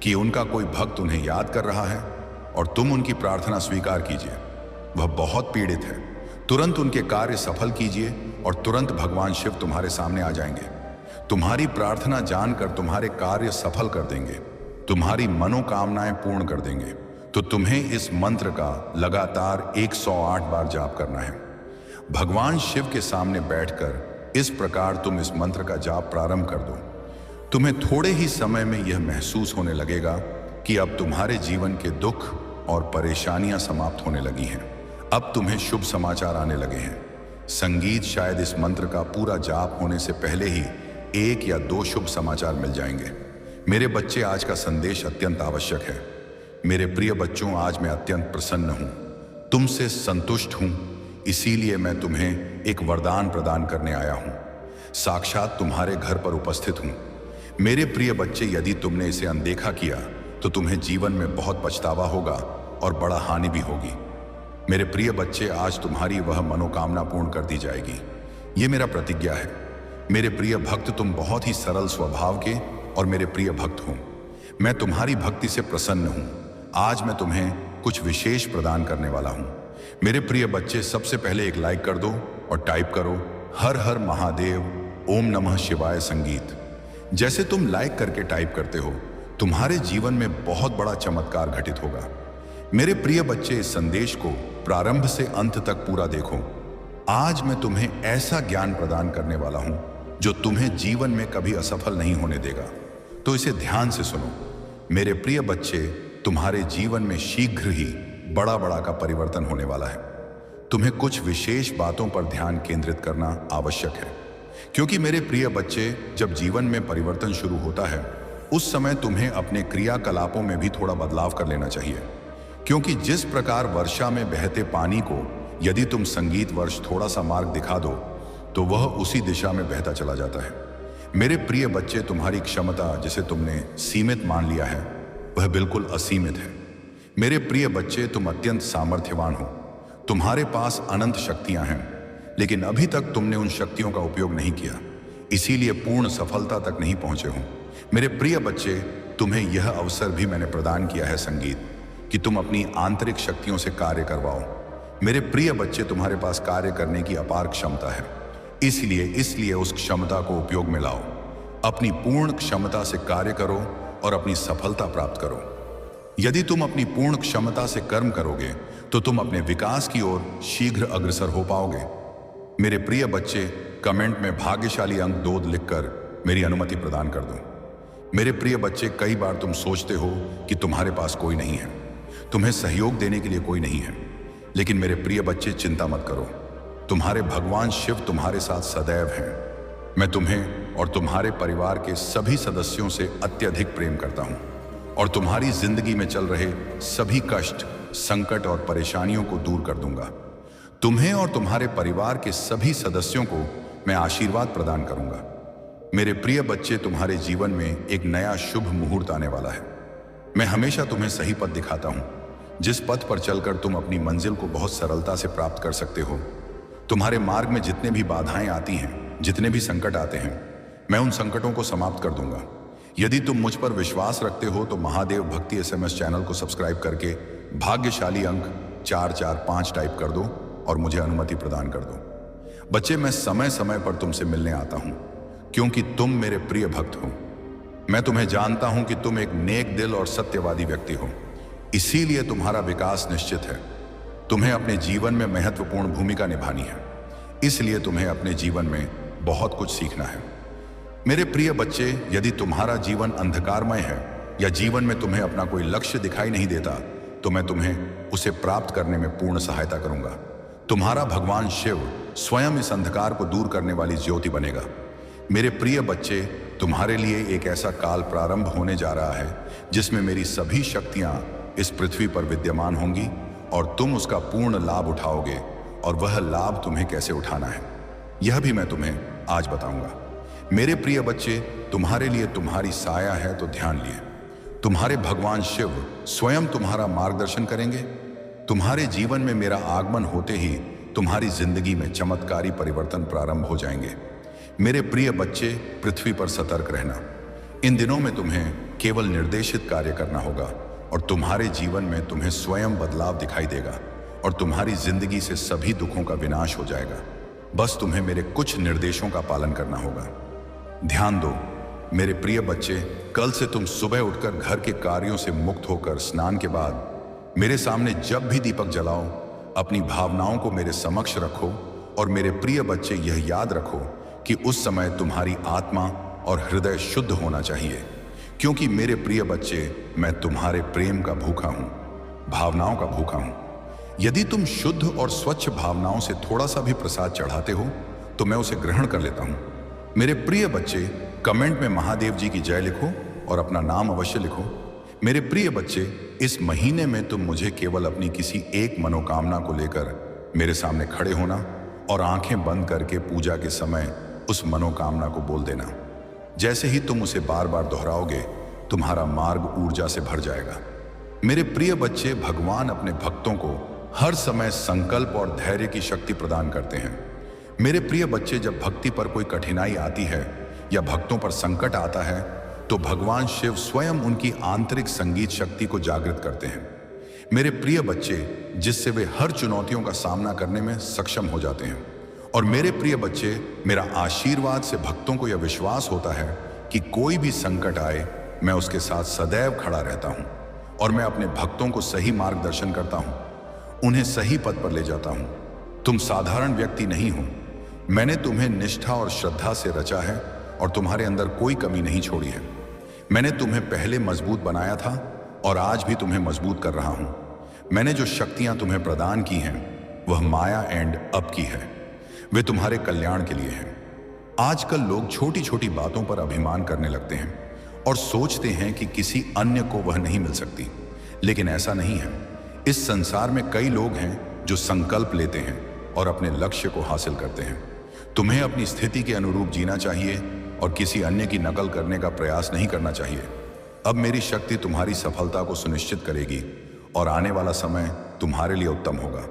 कि उनका कोई भक्त उन्हें याद कर रहा है और तुम उनकी प्रार्थना स्वीकार कीजिए। वह बहुत पीड़ित है, तुरंत उनके कार्य सफल कीजिए और तुरंत भगवान शिव तुम्हारे सामने आ जाएंगे। तुम्हारी प्रार्थना जानकर तुम्हारे कार्य सफल कर देंगे। तुम्हारी मनोकामनाएं पूर्ण कर देंगे। तो तुम्हें इस मंत्र का लगातार 108 बार जाप करना है। भगवान शिव के सामने बैठकर इस प्रकार तुम इस मंत्र का जाप प्रारंभ कर दो। तुम्हें थोड़े ही समय में यह महसूस होने लगेगा कि अब तुम्हारे जीवन के दुख और परेशानियां समाप्त होने लगी हैं। अब तुम्हें शुभ समाचार आने लगे हैं। संगीत शायद इस मंत्र का पूरा जाप होने से पहले ही 1 या 2 शुभ समाचार मिल जाएंगे। मेरे बच्चे, आज का संदेश अत्यंत आवश्यक है। मेरे प्रिय बच्चों, आज मैं अत्यंत प्रसन्न हूं, तुमसे संतुष्ट हूं, इसीलिए मैं तुम्हें एक वरदान प्रदान करने आया हूं। साक्षात तुम्हारे घर पर उपस्थित हूं। मेरे प्रिय बच्चे, यदि तुमने इसे अनदेखा किया तो तुम्हें जीवन में बहुत पछतावा होगा और बड़ा हानि भी होगी। मेरे प्रिय बच्चे, आज तुम्हारी वह मनोकामना पूर्ण कर दी जाएगी, ये मेरा प्रतिज्ञा है। मेरे प्रिय भक्त, तुम बहुत ही सरल स्वभाव के और मेरे प्रिय भक्त हो। मैं तुम्हारी भक्ति से प्रसन्न हूं। आज मैं तुम्हें कुछ विशेष प्रदान करने वाला हूं। मेरे प्रिय बच्चे, सबसे पहले एक लाइक कर दो और टाइप करो हर हर महादेव, ओम नमः शिवाय संगीत। जैसे तुम लाइक करके टाइप करते हो, तुम्हारे जीवन में बहुत बड़ा चमत्कार घटित होगा। मेरे प्रिय बच्चे, इस संदेश को प्रारंभ से अंत तक पूरा देखो। आज मैं तुम्हें ऐसा ज्ञान प्रदान करने वाला हूं जो तुम्हें जीवन में कभी असफल नहीं होने देगा। तो इसे ध्यान से सुनो। मेरे प्रिय बच्चे, तुम्हारे जीवन में शीघ्र ही बड़ा बड़ा का परिवर्तन होने वाला है। तुम्हें कुछ विशेष बातों पर ध्यान केंद्रित करना आवश्यक है, क्योंकि मेरे प्रिय बच्चे, जब जीवन में परिवर्तन शुरू होता है उस समय तुम्हें अपने क्रियाकलापों में भी थोड़ा बदलाव कर लेना चाहिए। क्योंकि जिस प्रकार वर्षा में बहते पानी को यदि तुम संगीत वर्ष थोड़ा सा मार्ग दिखा दो तो वह उसी दिशा में बहता चला जाता है। मेरे प्रिय बच्चे, तुम्हारी क्षमता जिसे तुमने सीमित मान लिया है वह बिल्कुल असीमित है। मेरे प्रिय बच्चे, तुम अत्यंत सामर्थ्यवान हो। तुम्हारे पास अनंत शक्तियां हैं, लेकिन अभी तक तुमने उन शक्तियों का उपयोग नहीं किया, इसीलिए पूर्ण सफलता तक नहीं पहुंचे हो। मेरे प्रिय बच्चे, तुम्हें यह अवसर भी मैंने प्रदान किया है संगीत, कि तुम अपनी आंतरिक शक्तियों से कार्य करवाओ। मेरे प्रिय बच्चे, तुम्हारे पास कार्य करने की अपार क्षमता है, इसलिए उस क्षमता को उपयोग में लाओ। अपनी पूर्ण क्षमता से कार्य करो और अपनी सफलता प्राप्त करो। यदि तुम अपनी पूर्ण क्षमता से कर्म करोगे तो तुम अपने विकास की ओर शीघ्र अग्रसर हो पाओगे। मेरे प्रिय बच्चे, कमेंट में भाग्यशाली अंक 2 लिखकर मेरी अनुमति प्रदान कर दो। मेरे प्रिय बच्चे, कई बार तुम सोचते हो कि तुम्हारे पास कोई नहीं है, तुम्हें सहयोग देने के लिए कोई नहीं है, लेकिन मेरे प्रिय बच्चे, चिंता मत करो। तुम्हारे भगवान शिव तुम्हारे साथ सदैव हैं। मैं तुम्हें और तुम्हारे परिवार के सभी सदस्यों से अत्यधिक प्रेम करता हूं और तुम्हारी जिंदगी में चल रहे सभी कष्ट, संकट और परेशानियों को दूर कर दूंगा। तुम्हें और तुम्हारे परिवार के सभी सदस्यों को मैं आशीर्वाद प्रदान करूंगा। मेरे प्रिय बच्चे, तुम्हारे जीवन में एक नया शुभ मुहूर्त आने वाला है। मैं हमेशा तुम्हें सही पथ दिखाता हूं, जिस पथ पर चलकर तुम अपनी मंजिल को बहुत सरलता से प्राप्त कर सकते हो। तुम्हारे मार्ग में जितने भी बाधाएं आती हैं, जितने भी संकट आते हैं, मैं उन संकटों को समाप्त कर दूंगा। यदि तुम मुझ पर विश्वास रखते हो तो महादेव भक्ति SMS चैनल को सब्सक्राइब करके भाग्यशाली अंक 445 टाइप कर दो और मुझे अनुमति प्रदान कर दो। बच्चे, मैं समय समय पर तुमसे मिलने आता हूं, क्योंकि तुम मेरे प्रिय भक्त हो। मैं तुम्हें जानता हूं कि तुम एक नेक दिल और सत्यवादी व्यक्ति हो, इसीलिए तुम्हारा विकास निश्चित है। तुम्हें अपने जीवन में महत्वपूर्ण भूमिका निभानी है, इसलिए तुम्हें अपने जीवन में बहुत कुछ सीखना है। मेरे प्रिय बच्चे, यदि तुम्हारा जीवन अंधकारमय है या जीवन में तुम्हें अपना कोई लक्ष्य दिखाई नहीं देता तो मैं तुम्हें उसे प्राप्त करने में पूर्ण सहायता करूंगा। तुम्हारा भगवान शिव स्वयं इस अंधकार को दूर करने वाली ज्योति बनेगा। मेरे प्रिय बच्चे, तुम्हारे लिए एक ऐसा काल प्रारंभ होने जा रहा है जिसमें मेरी सभी शक्तियां इस पृथ्वी पर विद्यमान होंगी और तुम उसका पूर्ण लाभ उठाओगे। और वह लाभ तुम्हें कैसे उठाना है यह भी मैं तुम्हें आज बताऊंगा। मेरे प्रिय बच्चे, तुम्हारे लिए तुम्हारी साया है तो ध्यान लिए। तुम्हारे भगवान शिव स्वयं तुम्हारा मार्गदर्शन करेंगे। तुम्हारे जीवन में मेरा आगमन होते ही तुम्हारी जिंदगी में चमत्कारी परिवर्तन प्रारंभ हो जाएंगे। मेरे प्रिय बच्चे, पृथ्वी पर सतर्क रहना। इन दिनों में तुम्हें केवल निर्देशित कार्य करना होगा और तुम्हारे जीवन में तुम्हें स्वयं बदलाव दिखाई देगा और तुम्हारी जिंदगी से सभी दुखों का विनाश हो जाएगा। बस तुम्हें मेरे कुछ निर्देशों का पालन करना होगा। ध्यान दो, मेरे प्रिय बच्चे, कल से तुम सुबह उठकर घर के कार्यों से मुक्त होकर स्नान के बाद मेरे सामने जब भी दीपक जलाओ, अपनी भावनाओं को मेरे समक्ष रखो। और मेरे प्रिय बच्चे, यह याद रखो कि उस समय तुम्हारी आत्मा और हृदय शुद्ध होना चाहिए, क्योंकि मेरे प्रिय बच्चे, मैं तुम्हारे प्रेम का भूखा हूं, भावनाओं का भूखा हूं। यदि तुम शुद्ध और स्वच्छ भावनाओं से थोड़ा सा भी प्रसाद चढ़ाते हो तो मैं उसे ग्रहण कर लेता हूं। मेरे प्रिय बच्चे, कमेंट में महादेव जी की जय लिखो और अपना नाम अवश्य लिखो। मेरे प्रिय बच्चे, इस महीने में तुम मुझे केवल अपनी किसी एक मनोकामना को लेकर मेरे सामने खड़े होना और आंखें बंद करके पूजा के समय उस मनोकामना को बोल देना। जैसे ही तुम उसे बार बार दोहराओगे, तुम्हारा मार्ग ऊर्जा से भर जाएगा। मेरे प्रिय बच्चे, भगवान अपने भक्तों को हर समय संकल्प और धैर्य की शक्ति प्रदान करते हैं। मेरे प्रिय बच्चे, जब भक्ति पर कोई कठिनाई आती है या भक्तों पर संकट आता है तो भगवान शिव स्वयं उनकी आंतरिक संगीत शक्ति को जागृत करते हैं। मेरे प्रिय बच्चे, जिससे वे हर चुनौतियों का सामना करने में सक्षम हो जाते हैं। और मेरे प्रिय बच्चे, मेरा आशीर्वाद से भक्तों को यह विश्वास होता है कि कोई भी संकट आए, मैं उसके साथ सदैव खड़ा रहता हूं और मैं अपने भक्तों को सही मार्गदर्शन करता हूं, उन्हें सही पथ पर ले जाता हूं। तुम साधारण व्यक्ति नहीं हो, मैंने तुम्हें निष्ठा और श्रद्धा से रचा है और तुम्हारे अंदर कोई कमी नहीं छोड़ी है। मैंने तुम्हें पहले मजबूत बनाया था और आज भी तुम्हें मजबूत कर रहा हूं। मैंने जो शक्तियां तुम्हें प्रदान की हैं वह माया एंड अब की है, वे तुम्हारे कल्याण के लिए हैं। आजकल लोग छोटी छोटी बातों पर अभिमान करने लगते हैं और सोचते हैं कि किसी अन्य को वह नहीं मिल सकती, लेकिन ऐसा नहीं है। इस संसार में कई लोग हैं जो संकल्प लेते हैं और अपने लक्ष्य को हासिल करते हैं। तुम्हें अपनी स्थिति के अनुरूप जीना चाहिए और किसी अन्य की नकल करने का प्रयास नहीं करना चाहिए। अब मेरी शक्ति तुम्हारी सफलता को सुनिश्चित करेगी और आने वाला समय तुम्हारे लिए उत्तम होगा।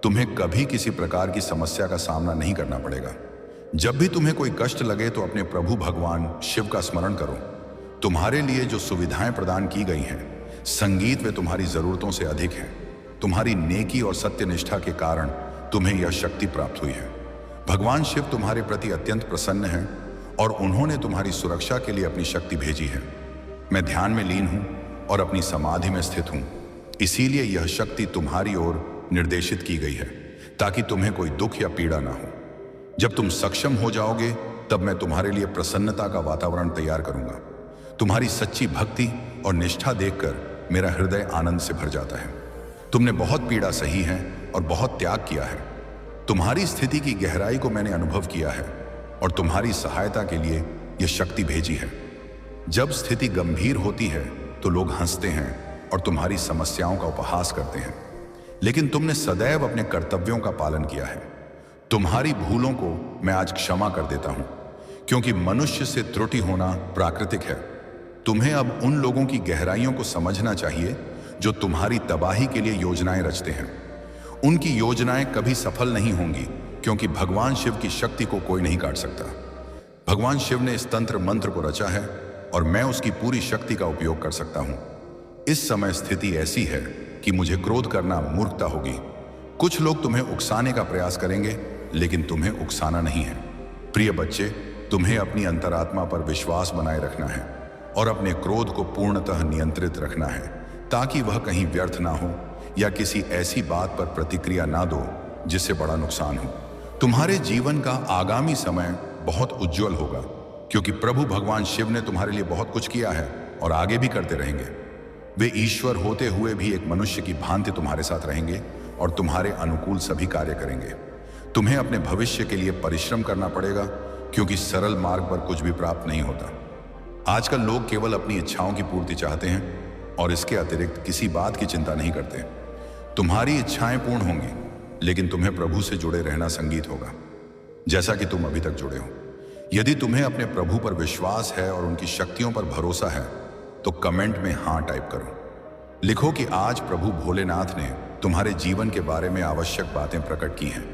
तुम्हें कभी किसी प्रकार की समस्या का सामना नहीं करना पड़ेगा। जब भी तुम्हें कोई कष्ट लगे तो अपने प्रभु भगवान शिव का स्मरण करो। तुम्हारे लिए जो सुविधाएं प्रदान की गई हैं, संगीत वे तुम्हारी जरूरतों से अधिक हैं। तुम्हारी नेकी और सत्यनिष्ठा के कारण तुम्हें यह शक्ति प्राप्त हुई है। भगवान शिव तुम्हारे प्रति अत्यंत प्रसन्न हैं और उन्होंने तुम्हारी सुरक्षा के लिए अपनी शक्ति भेजी है। मैं ध्यान में लीन हूं और अपनी समाधि में स्थित हूं, इसीलिए यह शक्ति तुम्हारी ओर निर्देशित की गई है ताकि तुम्हें कोई दुख या पीड़ा ना हो। जब तुम सक्षम हो जाओगे तब मैं तुम्हारे लिए प्रसन्नता का वातावरण तैयार करूंगा। तुम्हारी सच्ची भक्ति और निष्ठा देखकर मेरा हृदय आनंद से भर जाता है। तुमने बहुत पीड़ा सही है और बहुत त्याग किया है। तुम्हारी स्थिति की गहराई को मैंने अनुभव किया है और तुम्हारी सहायता के लिए यह शक्ति भेजी है। जब स्थिति गंभीर होती है तो लोग हंसते हैं और तुम्हारी समस्याओं का उपहास करते हैं, लेकिन तुमने सदैव अपने कर्तव्यों का पालन किया है। तुम्हारी भूलों को मैं आज क्षमा कर देता हूं, क्योंकि मनुष्य से त्रुटि होना प्राकृतिक है। तुम्हें अब उन लोगों की गहराइयों को समझना चाहिए जो तुम्हारी तबाही के लिए योजनाएं रचते हैं। उनकी योजनाएं कभी सफल नहीं होंगी, क्योंकि भगवान शिव की शक्ति को कोई नहीं काट सकता। भगवान शिव ने इस तंत्र मंत्र को रचा है और मैं उसकी पूरी शक्ति का उपयोग कर सकता हूं। इस समय स्थिति ऐसी है कि मुझे क्रोध करना मूर्खता होगी। कुछ लोग तुम्हें उकसाने का प्रयास करेंगे, लेकिन तुम्हें उकसाना नहीं है। प्रिय बच्चे, तुम्हें अपनी अंतरात्मा पर विश्वास बनाए रखना है और अपने क्रोध को पूर्णतः नियंत्रित रखना है, ताकि वह कहीं व्यर्थ ना हो या किसी ऐसी बात पर प्रतिक्रिया ना दो जिससे बड़ा नुकसान हो। तुम्हारे जीवन का आगामी समय बहुत उज्जवल होगा, क्योंकि प्रभु भगवान शिव ने तुम्हारे लिए बहुत कुछ किया है और आगे भी करते रहेंगे। वे ईश्वर होते हुए भी एक मनुष्य की भांति तुम्हारे साथ रहेंगे और तुम्हारे अनुकूल सभी कार्य करेंगे। तुम्हें अपने भविष्य के लिए परिश्रम करना पड़ेगा, क्योंकि सरल मार्ग पर कुछ भी प्राप्त नहीं होता। आजकल लोग केवल अपनी इच्छाओं की पूर्ति चाहते हैं और इसके अतिरिक्त किसी बात की चिंता नहीं करते। तुम्हारी इच्छाएं पूर्ण होंगी, लेकिन तुम्हें प्रभु से जुड़े रहना संगीत होगा, जैसा कि तुम अभी तक जुड़े हो। यदि तुम्हें अपने प्रभु पर विश्वास है और उनकी शक्तियों पर भरोसा है तो कमेंट में हाँ टाइप करो। लिखो कि आज प्रभु भोलेनाथ ने तुम्हारे जीवन के बारे में आवश्यक बातें प्रकट की हैं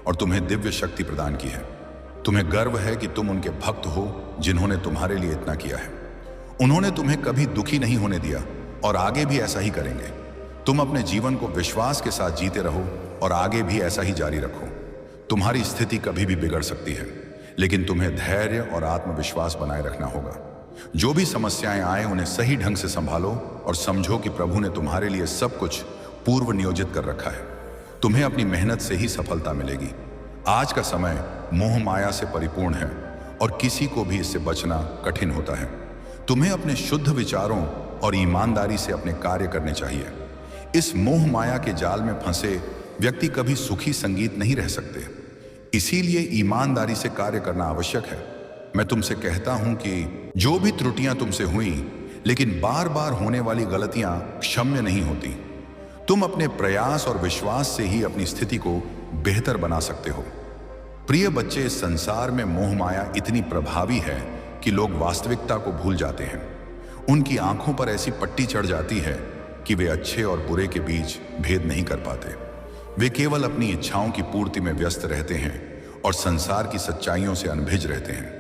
और तुम्हें दिव्य शक्ति प्रदान की है। तुम्हें गर्व है कि तुम उनके भक्त हो जिन्होंने तुम्हारे लिए इतना किया है। उन्होंने तुम्हें कभी दुखी नहीं होने दिया और आगे भी ऐसा ही करेंगे। तुम अपने जीवन को विश्वास के साथ जीते रहो और आगे भी ऐसा ही जारी रखो। तुम्हारी स्थिति कभी भी बिगड़ सकती है, लेकिन तुम्हें धैर्य और आत्मविश्वास बनाए रखना होगा। जो भी समस्याएं आए उन्हें सही ढंग से संभालो और समझो कि प्रभु ने तुम्हारे लिए सब कुछ पूर्व नियोजित कर रखा है। तुम्हें अपनी मेहनत से ही सफलता मिलेगी। आज का समय मोह माया से परिपूर्ण है और किसी को भी इससे बचना कठिन होता है। तुम्हें अपने शुद्ध विचारों और ईमानदारी से अपने कार्य करने चाहिए। इस मोह माया के जाल में फंसे व्यक्ति कभी सुखी संगीत नहीं रह सकते। इसीलिए ईमानदारी से कार्य करना आवश्यक है। मैं तुमसे कहता हूं कि जो भी त्रुटियां तुमसे हुई, लेकिन बार बार होने वाली गलतियां क्षम्य नहीं होती। तुम अपने प्रयास और विश्वास से ही अपनी स्थिति को बेहतर बना सकते हो। प्रिय बच्चे, इस संसार में मोह माया इतनी प्रभावी है कि लोग वास्तविकता को भूल जाते हैं। उनकी आंखों पर ऐसी पट्टी चढ़ जाती है कि वे अच्छे और बुरे के बीच भेद नहीं कर पाते। वे केवल अपनी इच्छाओं की पूर्ति में व्यस्त रहते हैं और संसार की सच्चाइयों से अनभिज रहते हैं।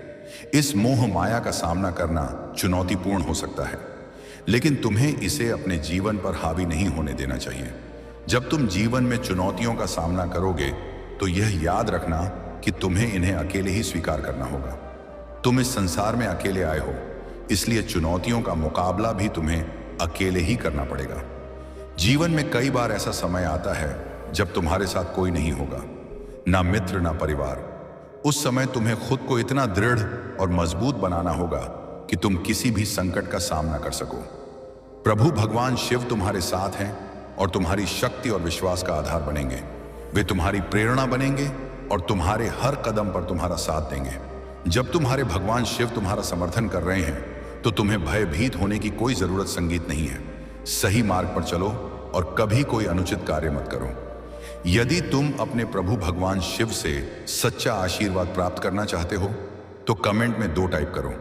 इस मोह माया का सामना करना चुनौतीपूर्ण हो सकता है, लेकिन तुम्हें इसे अपने जीवन पर हावी नहीं होने देना चाहिए। जब तुम जीवन में चुनौतियों का सामना करोगे तो यह याद रखना कि तुम्हें इन्हें अकेले ही स्वीकार करना होगा। तुम इस संसार में अकेले आए हो, इसलिए चुनौतियों का मुकाबला भी तुम्हें अकेले ही करना पड़ेगा। जीवन में कई बार ऐसा समय आता है जब तुम्हारे साथ कोई नहीं होगा, ना मित्र ना परिवार। उस समय तुम्हें खुद को इतना दृढ़ और मजबूत बनाना होगा कि तुम किसी भी संकट का सामना कर सको। प्रभु भगवान शिव तुम्हारे साथ हैं और तुम्हारी शक्ति और विश्वास का आधार बनेंगे। वे तुम्हारी प्रेरणा बनेंगे और तुम्हारे हर कदम पर तुम्हारा साथ देंगे। जब तुम्हारे भगवान शिव तुम्हारा समर्थन कर रहे हैं तो तुम्हें भयभीत होने की कोई जरूरत संगीत नहीं है। सही मार्ग पर चलो और कभी कोई अनुचित कार्य मत करो। यदि तुम अपने प्रभु भगवान शिव से सच्चा आशीर्वाद प्राप्त करना चाहते हो तो कमेंट में 2 टाइप करो।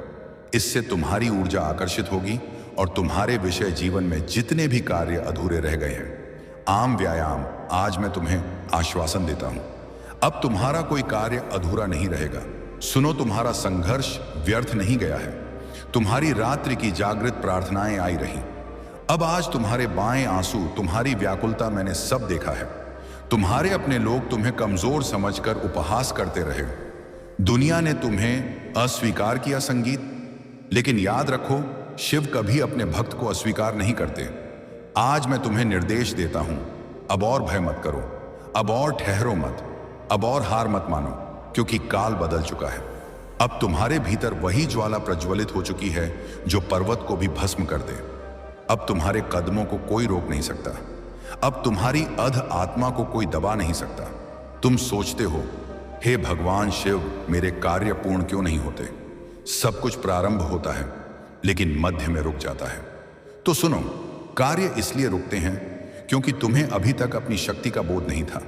इससे तुम्हारी ऊर्जा आकर्षित होगी और तुम्हारे विषय जीवन में जितने भी कार्य अधूरे रह गए हैं। आम व्यायाम, आज मैं तुम्हें आश्वासन देता हूं, अब तुम्हारा कोई कार्य अधूरा नहीं रहेगा। सुनो, तुम्हारा संघर्ष व्यर्थ नहीं गया है। तुम्हारी रात्रि की जागृत प्रार्थनाएं आई रही। अब आज तुम्हारे बाएं आंसू, तुम्हारी व्याकुलता मैंने सब देखा है। तुम्हारे अपने लोग तुम्हें कमजोर समझकर उपहास करते रहे। दुनिया ने तुम्हें अस्वीकार किया संगीत, लेकिन याद रखो, शिव कभी अपने भक्त को अस्वीकार नहीं करते। आज मैं तुम्हें निर्देश देता हूं, अब और भय मत करो, अब और ठहरो मत, अब और हार मत मानो, क्योंकि काल बदल चुका है। अब तुम्हारे भीतर वही ज्वाला प्रज्वलित हो चुकी है जो पर्वत को भी भस्म कर दे। अब तुम्हारे कदमों को कोई रोक नहीं सकता। अब तुम्हारी अध आत्मा को कोई दबा नहीं सकता। तुम सोचते हो, हे भगवान शिव, मेरे कार्य पूर्ण क्यों नहीं होते? सब कुछ प्रारंभ होता है लेकिन मध्य में रुक जाता है। तो सुनो, कार्य इसलिए रुकते हैं क्योंकि तुम्हें अभी तक अपनी शक्ति का बोध नहीं था।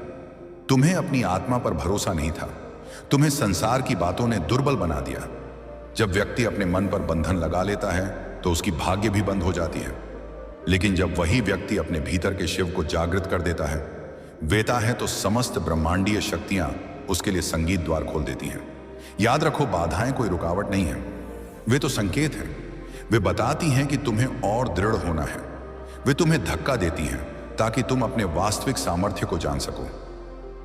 तुम्हें अपनी आत्मा पर भरोसा नहीं था। तुम्हें संसार की बातों ने दुर्बल बना दिया। जब व्यक्ति अपने मन पर बंधन लगा लेता है तो उसकी भाग्य भी बंद हो जाती है। लेकिन जब वही व्यक्ति अपने भीतर के शिव को जागृत कर देता है तो समस्त ब्रह्मांडीय शक्तियां उसके लिए संगीत द्वार खोल देती हैं। याद रखो, बाधाएं कोई रुकावट नहीं है, वे तो संकेत हैं। वे बताती हैं कि तुम्हें और दृढ़ होना है। वे तुम्हें धक्का देती हैं ताकि तुम अपने वास्तविक सामर्थ्य को जान सको।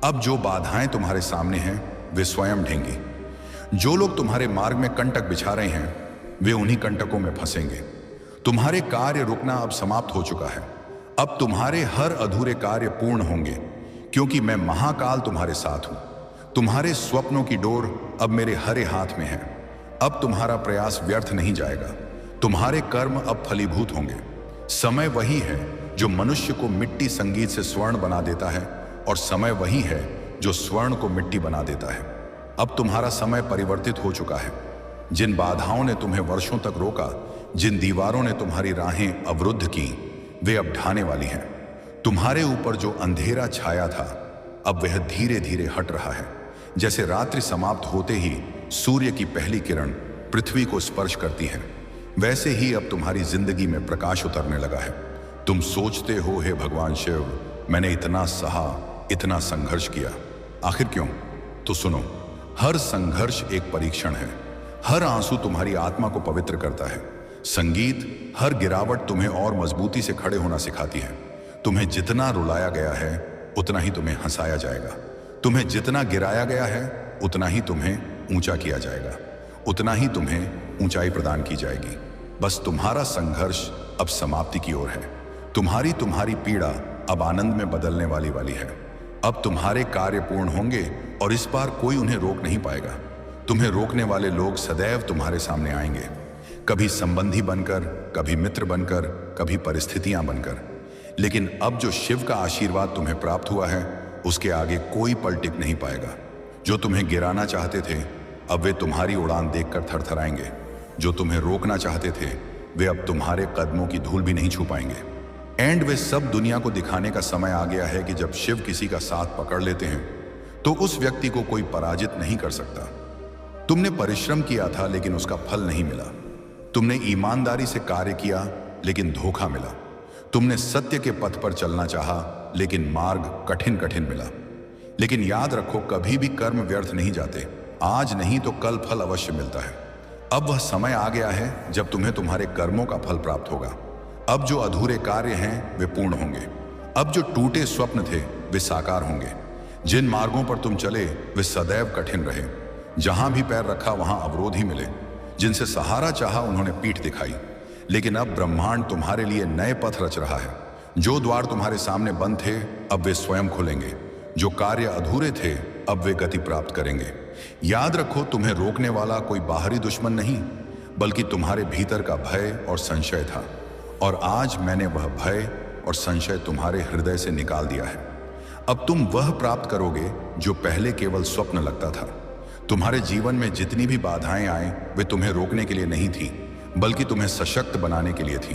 अब जो बाधाएं तुम्हारे सामने हैं वे स्वयं ढहेंगी। जो लोग तुम्हारे मार्ग में कंटक बिछा रहे हैं वे उन्हीं कंटकों में फंसेंगे। तुम्हारे कार्य रुकना अब समाप्त हो चुका है। अब तुम्हारे हर अधूरे कार्य पूर्ण होंगे, क्योंकि मैं महाकाल तुम्हारे साथ हूं। तुम्हारे स्वप्नों की डोर अब मेरे हरे हाथ में है। अब तुम्हारा प्रयास व्यर्थ नहीं जाएगा। तुम्हारे कर्म अब फलीभूत होंगे। समय वही है जो मनुष्य को मिट्टी संगीत से स्वर्ण बना देता है, और समय वही है जो स्वर्ण को मिट्टी बना देता है। अब तुम्हारा समय परिवर्तित हो चुका है। जिन बाधाओं ने तुम्हें वर्षों तक रोका, जिन दीवारों ने तुम्हारी राहें अवरुद्ध की, वे अब ढाने वाली हैं। तुम्हारे ऊपर जो अंधेरा छाया था अब वह धीरे धीरे हट रहा है। जैसे रात्रि समाप्त होते ही सूर्य की पहली किरण पृथ्वी को स्पर्श करती है, वैसे ही अब तुम्हारी जिंदगी में प्रकाश उतरने लगा है। तुम सोचते हो, हे भगवान शिव, मैंने इतना सहा, इतना संघर्ष किया, आखिर क्यों? तो सुनो, हर संघर्ष एक परीक्षण है। हर आंसू तुम्हारी आत्मा को पवित्र करता है। संगीत, हर गिरावट तुम्हें और मजबूती से खड़े होना सिखाती है। तुम्हें जितना रुलाया गया है उतना ही तुम्हें हंसाया जाएगा। तुम्हें जितना गिराया गया है उतना ही तुम्हें ऊंचा किया जाएगा। उतना ही तुम्हें ऊंचाई प्रदान की जाएगी। बस तुम्हारा संघर्ष अब समाप्ति की ओर है। तुम्हारी पीड़ा अब आनंद में बदलने वाली है। अब तुम्हारे कार्य पूर्ण होंगे और इस बार कोई उन्हें रोक नहीं पाएगा। तुम्हें रोकने वाले लोग सदैव तुम्हारे सामने आएंगे, कभी संबंधी बनकर, कभी मित्र बनकर, कभी परिस्थितियां बनकर। लेकिन अब जो शिव का आशीर्वाद तुम्हें प्राप्त हुआ है, उसके आगे कोई पल टिक नहीं पाएगा। जो तुम्हें गिराना चाहते थे, अब वे तुम्हारी उड़ान देखकर थरथराएंगे। जो तुम्हें रोकना चाहते थे, वे अब तुम्हारे कदमों की धूल भी नहीं छू पाएंगे। एंड वे सब दुनिया को दिखाने का समय आ गया है कि जब शिव किसी का साथ पकड़ लेते हैं तो उस व्यक्ति को कोई पराजित नहीं कर सकता। तुमने परिश्रम किया था लेकिन उसका फल नहीं मिला। तुमने ईमानदारी से कार्य किया लेकिन धोखा मिला। तुमने सत्य के पथ पर चलना चाहा लेकिन मार्ग कठिन मिला। लेकिन याद रखो, कभी भी कर्म व्यर्थ नहीं जाते। आज नहीं तो कल फल अवश्य मिलता है। अब वह समय आ गया है जब तुम्हें तुम्हारे कर्मों का फल प्राप्त होगा। अब जो अधूरे कार्य हैं वे पूर्ण होंगे। अब जो टूटे स्वप्न थे वे साकार होंगे। जिन मार्गों पर तुम चले वे सदैव कठिन रहे। जहां भी पैर रखा वहां अवरोध ही मिले। जिनसे सहारा चाहा उन्होंने पीठ दिखाई। लेकिन अब ब्रह्मांड तुम्हारे लिए नए पथ रच रहा है। जो द्वार तुम्हारे सामने बंद थे अब वे स्वयं खुलेंगे। जो कार्य अधूरे थे अब वे गति प्राप्त करेंगे। याद रखो, तुम्हें रोकने वाला कोई बाहरी दुश्मन नहीं, बल्कि तुम्हारे भीतर का भय और संशय था। और आज मैंने वह भय और संशय तुम्हारे हृदय से निकाल दिया है। अब तुम वह प्राप्त करोगे जो पहले केवल स्वप्न लगता था। तुम्हारे जीवन में जितनी भी बाधाएं आए वे तुम्हें रोकने के लिए नहीं थी, बल्कि तुम्हें सशक्त बनाने के लिए थी।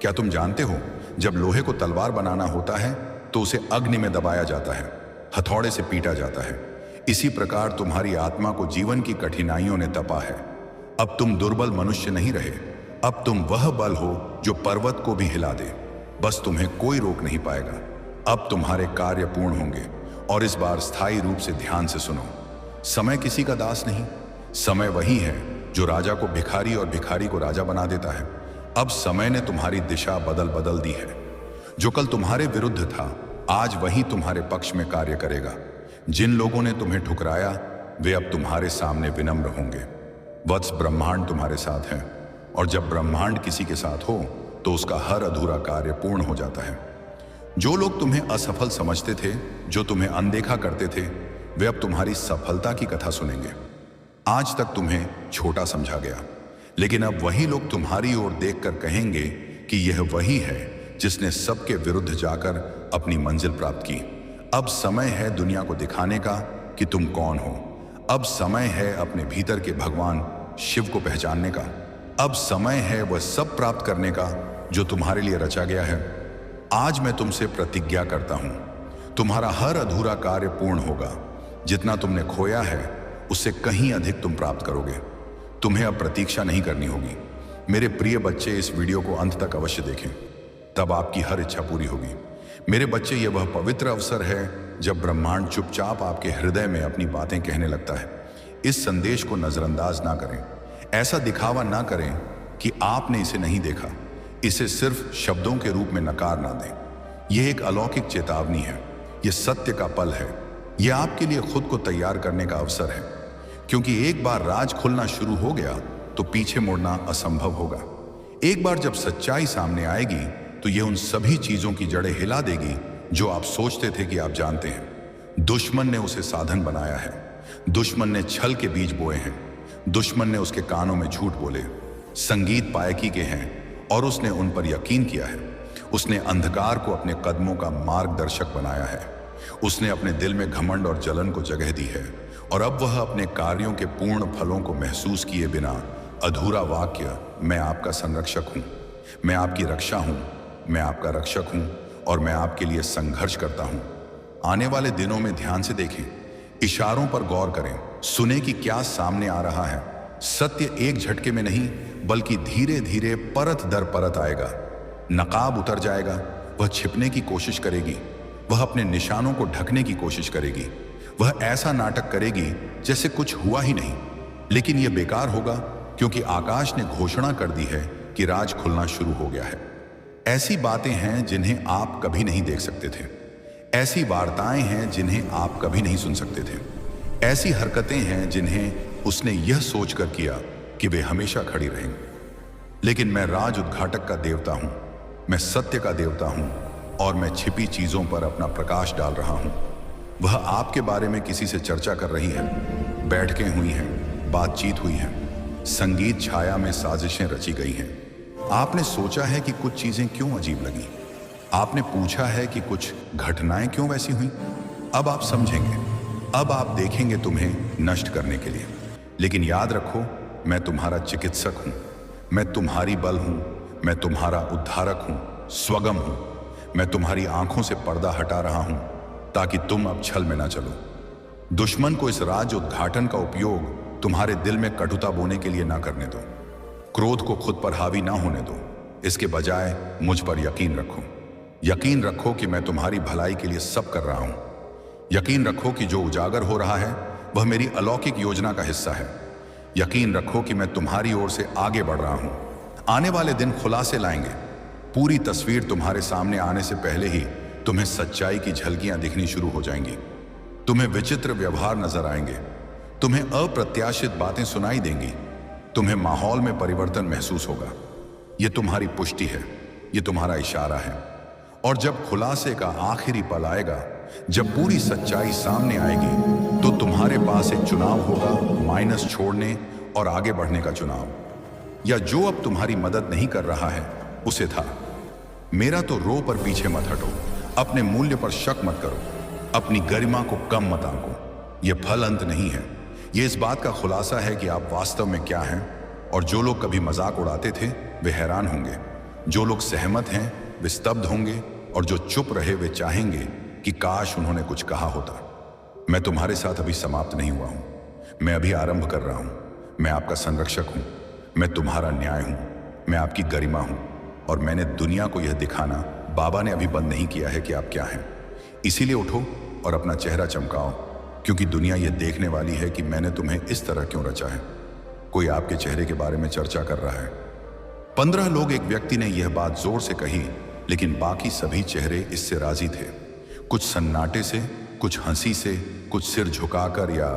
क्या तुम जानते हो, जब लोहे को तलवार बनाना होता है तो उसे अग्नि में दबाया जाता है, हथौड़े से पीटा जाता है। इसी प्रकार तुम्हारी आत्मा को जीवन की कठिनाइयों ने तपा है। अब तुम दुर्बल मनुष्य नहीं रहे। अब तुम वह बल हो जो पर्वत को भी हिला दे। बस तुम्हें कोई रोक नहीं पाएगा। अब तुम्हारे कार्य पूर्ण होंगे। और इस बार स्थायी रूप से ध्यान से सुनो। समय किसी का दास नहीं। समय वही है जो राजा को भिखारी और भिखारी को राजा बना देता है। अब समय ने तुम्हारी दिशा बदल दी है। जो कल तुम्हारे विरुद्ध था, आज वही तुम्हारे पक्ष में कार्य करेगा। जिन लोगों ने तुम्हें ठुकराया वे अब तुम्हारे सामने विनम्र होंगे। वत्स, ब्रह्मांड तुम्हारे साथ है। और जब ब्रह्मांड किसी के साथ हो तो उसका हर अधूरा कार्य पूर्ण हो जाता है। जो लोग तुम्हें असफल समझते थे, जो तुम्हें अनदेखा करते थे, वे अब तुम्हारी सफलता की कथा सुनेंगे। आज तक तुम्हें छोटा समझा गया, लेकिन अब वही लोग तुम्हारी ओर देखकर कहेंगे कि यह वही है जिसने सबके विरुद्ध जाकर अपनी मंजिल प्राप्त की। अब समय है दुनिया को दिखाने का कि तुम कौन हो। अब समय है अपने भीतर के भगवान शिव को पहचानने का। अब समय है वह सब प्राप्त करने का जो तुम्हारे लिए रचा गया है। आज मैं तुमसे प्रतिज्ञा करता हूं, तुम्हारा हर अधूरा कार्य पूर्ण होगा। जितना तुमने खोया है उससे कहीं अधिक तुम प्राप्त करोगे। तुम्हें अब प्रतीक्षा नहीं करनी होगी। मेरे प्रिय बच्चे, इस वीडियो को अंत तक अवश्य देखें, तब आपकी हर इच्छा पूरी होगी। मेरे बच्चे, यह वह पवित्र अवसर है जब ब्रह्मांड चुपचाप आपके हृदय में अपनी बातें कहने लगता है। इस संदेश को नजरअंदाज ना करें। ऐसा दिखावा ना करें कि आपने इसे नहीं देखा। इसे सिर्फ शब्दों के रूप में नकार ना दें। यह एक अलौकिक चेतावनी है। यह सत्य का पल है। यह आपके लिए खुद को तैयार करने का अवसर है, क्योंकि एक बार राज खुलना शुरू हो गया तो पीछे मुड़ना असंभव होगा। एक बार जब सच्चाई सामने आएगी तो यह उन सभी चीजों की जड़ें हिला देगी जो आप सोचते थे कि आप जानते हैं। दुश्मन ने उसे साधन बनाया है। दुश्मन ने छल के बीज बोए हैं। दुश्मन ने उसके कानों में झूठ बोले। संगीत पायकी के हैं और उसने उन पर यकीन किया है। उसने अंधकार को अपने कदमों का मार्गदर्शक बनाया है। उसने अपने दिल में घमंड और जलन को जगह दी है। और अब वह अपने कार्यों के पूर्ण फलों को महसूस किए बिना अधूरा वाक्य, मैं आपका संरक्षक हूं, मैं आपकी रक्षा हूं, मैं आपका रक्षक हूं और मैं आपके लिए संघर्ष करता हूं। आने वाले दिनों में ध्यान से देखें, इशारों पर गौर करें, सुने कि क्या सामने आ रहा है। सत्य एक झटके में नहीं बल्कि धीरे धीरे परत दर परत आएगा। नकाब उतर जाएगा। वह छिपने की कोशिश करेगी। वह अपने निशानों को ढकने की कोशिश करेगी। वह ऐसा नाटक करेगी जैसे कुछ हुआ ही नहीं। लेकिन यह बेकार होगा, क्योंकि आकाश ने घोषणा कर दी है कि राज खुलना शुरू हो गया है। ऐसी बातें हैं जिन्हें आप कभी नहीं देख सकते थे। ऐसी वार्ताएं हैं जिन्हें आप कभी नहीं सुन सकते थे। ऐसी हरकतें हैं जिन्हें उसने यह सोचकर किया कि वे हमेशा खड़ी रहेंगी। लेकिन मैं राज उद्घाटक का देवता हूं, मैं सत्य का देवता हूं और मैं छिपी चीजों पर अपना प्रकाश डाल रहा हूं। वह आपके बारे में किसी से चर्चा कर रही है, बैठकें हुई हैं, बातचीत हुई है, संगीत छाया में साजिशें रची गई हैं। आपने सोचा है कि कुछ चीजें क्यों अजीब लगी, आपने पूछा है कि कुछ घटनाएं क्यों वैसी हुई। अब आप समझेंगे, अब आप देखेंगे तुम्हें नष्ट करने के लिए। लेकिन याद रखो, मैं तुम्हारा चिकित्सक हूं, मैं तुम्हारी बल हूं, मैं तुम्हारा उद्धारक हूं, स्वगम हूं। मैं तुम्हारी आंखों से पर्दा हटा रहा हूं ताकि तुम अब छल में ना चलो। दुश्मन को इस राज उद्घाटन का उपयोग तुम्हारे दिल में कटुता बोने के लिए ना करने दो, क्रोध को खुद पर हावी ना होने दो। इसके बजाय मुझ पर यकीन रखो। यकीन रखो कि मैं तुम्हारी भलाई के लिए सब कर रहा हूं। यकीन रखो कि जो उजागर हो रहा है वह मेरी अलौकिक योजना का हिस्सा है। यकीन रखो कि मैं तुम्हारी ओर से आगे बढ़ रहा हूं। आने वाले दिन खुलासे लाएंगे। पूरी तस्वीर तुम्हारे सामने आने से पहले ही तुम्हें सच्चाई की झलकियां दिखनी शुरू हो जाएंगी। तुम्हें विचित्र व्यवहार नजर आएंगे, तुम्हें अप्रत्याशित बातें सुनाई देंगी, तुम्हें माहौल में परिवर्तन महसूस होगा। यह तुम्हारी पुष्टि है, यह तुम्हारा इशारा है। और जब खुलासे का आखिरी पल आएगा, जब पूरी सच्चाई सामने आएगी, तो तुम्हारे पास एक चुनाव होगा, माइनस छोड़ने और आगे बढ़ने का चुनाव, या जो अब तुम्हारी मदद नहीं कर रहा है उसे था। मेरा तो रो पर पीछे मत हटो, अपने मूल्य पर शक मत करो, अपनी गरिमा को कम मत आंको। यह फल अंत नहीं है, यह इस बात का खुलासा है कि आप वास्तव में क्या हैं। और जो लोग कभी मजाक उड़ाते थे वे हैरान होंगे, जो लोग सहमत हैं वे स्तब्ध होंगे, और जो चुप रहे वे चाहेंगे कि काश उन्होंने कुछ कहा होता। मैं तुम्हारे साथ अभी समाप्त नहीं हुआ हूं, मैं अभी आरंभ कर रहा हूं। मैं आपका संरक्षक हूं, मैं तुम्हारा न्याय हूं, मैं आपकी गरिमा हूं। और मैंने दुनिया को यह दिखाना बाबा ने अभी बंद नहीं किया है कि आप क्या हैं। इसीलिए उठो और अपना चेहरा चमकाओ, क्योंकि दुनिया यह देखने वाली है कि मैंने तुम्हें इस तरह क्यों रचा है। कोई आपके चेहरे के बारे में चर्चा कर रहा है। 15 लोग एक व्यक्ति ने यह बात जोर से कही, लेकिन बाकी सभी चेहरे इससे राजी थे। कुछ सन्नाटे से, कुछ हंसी से, कुछ सिर झुकाकर या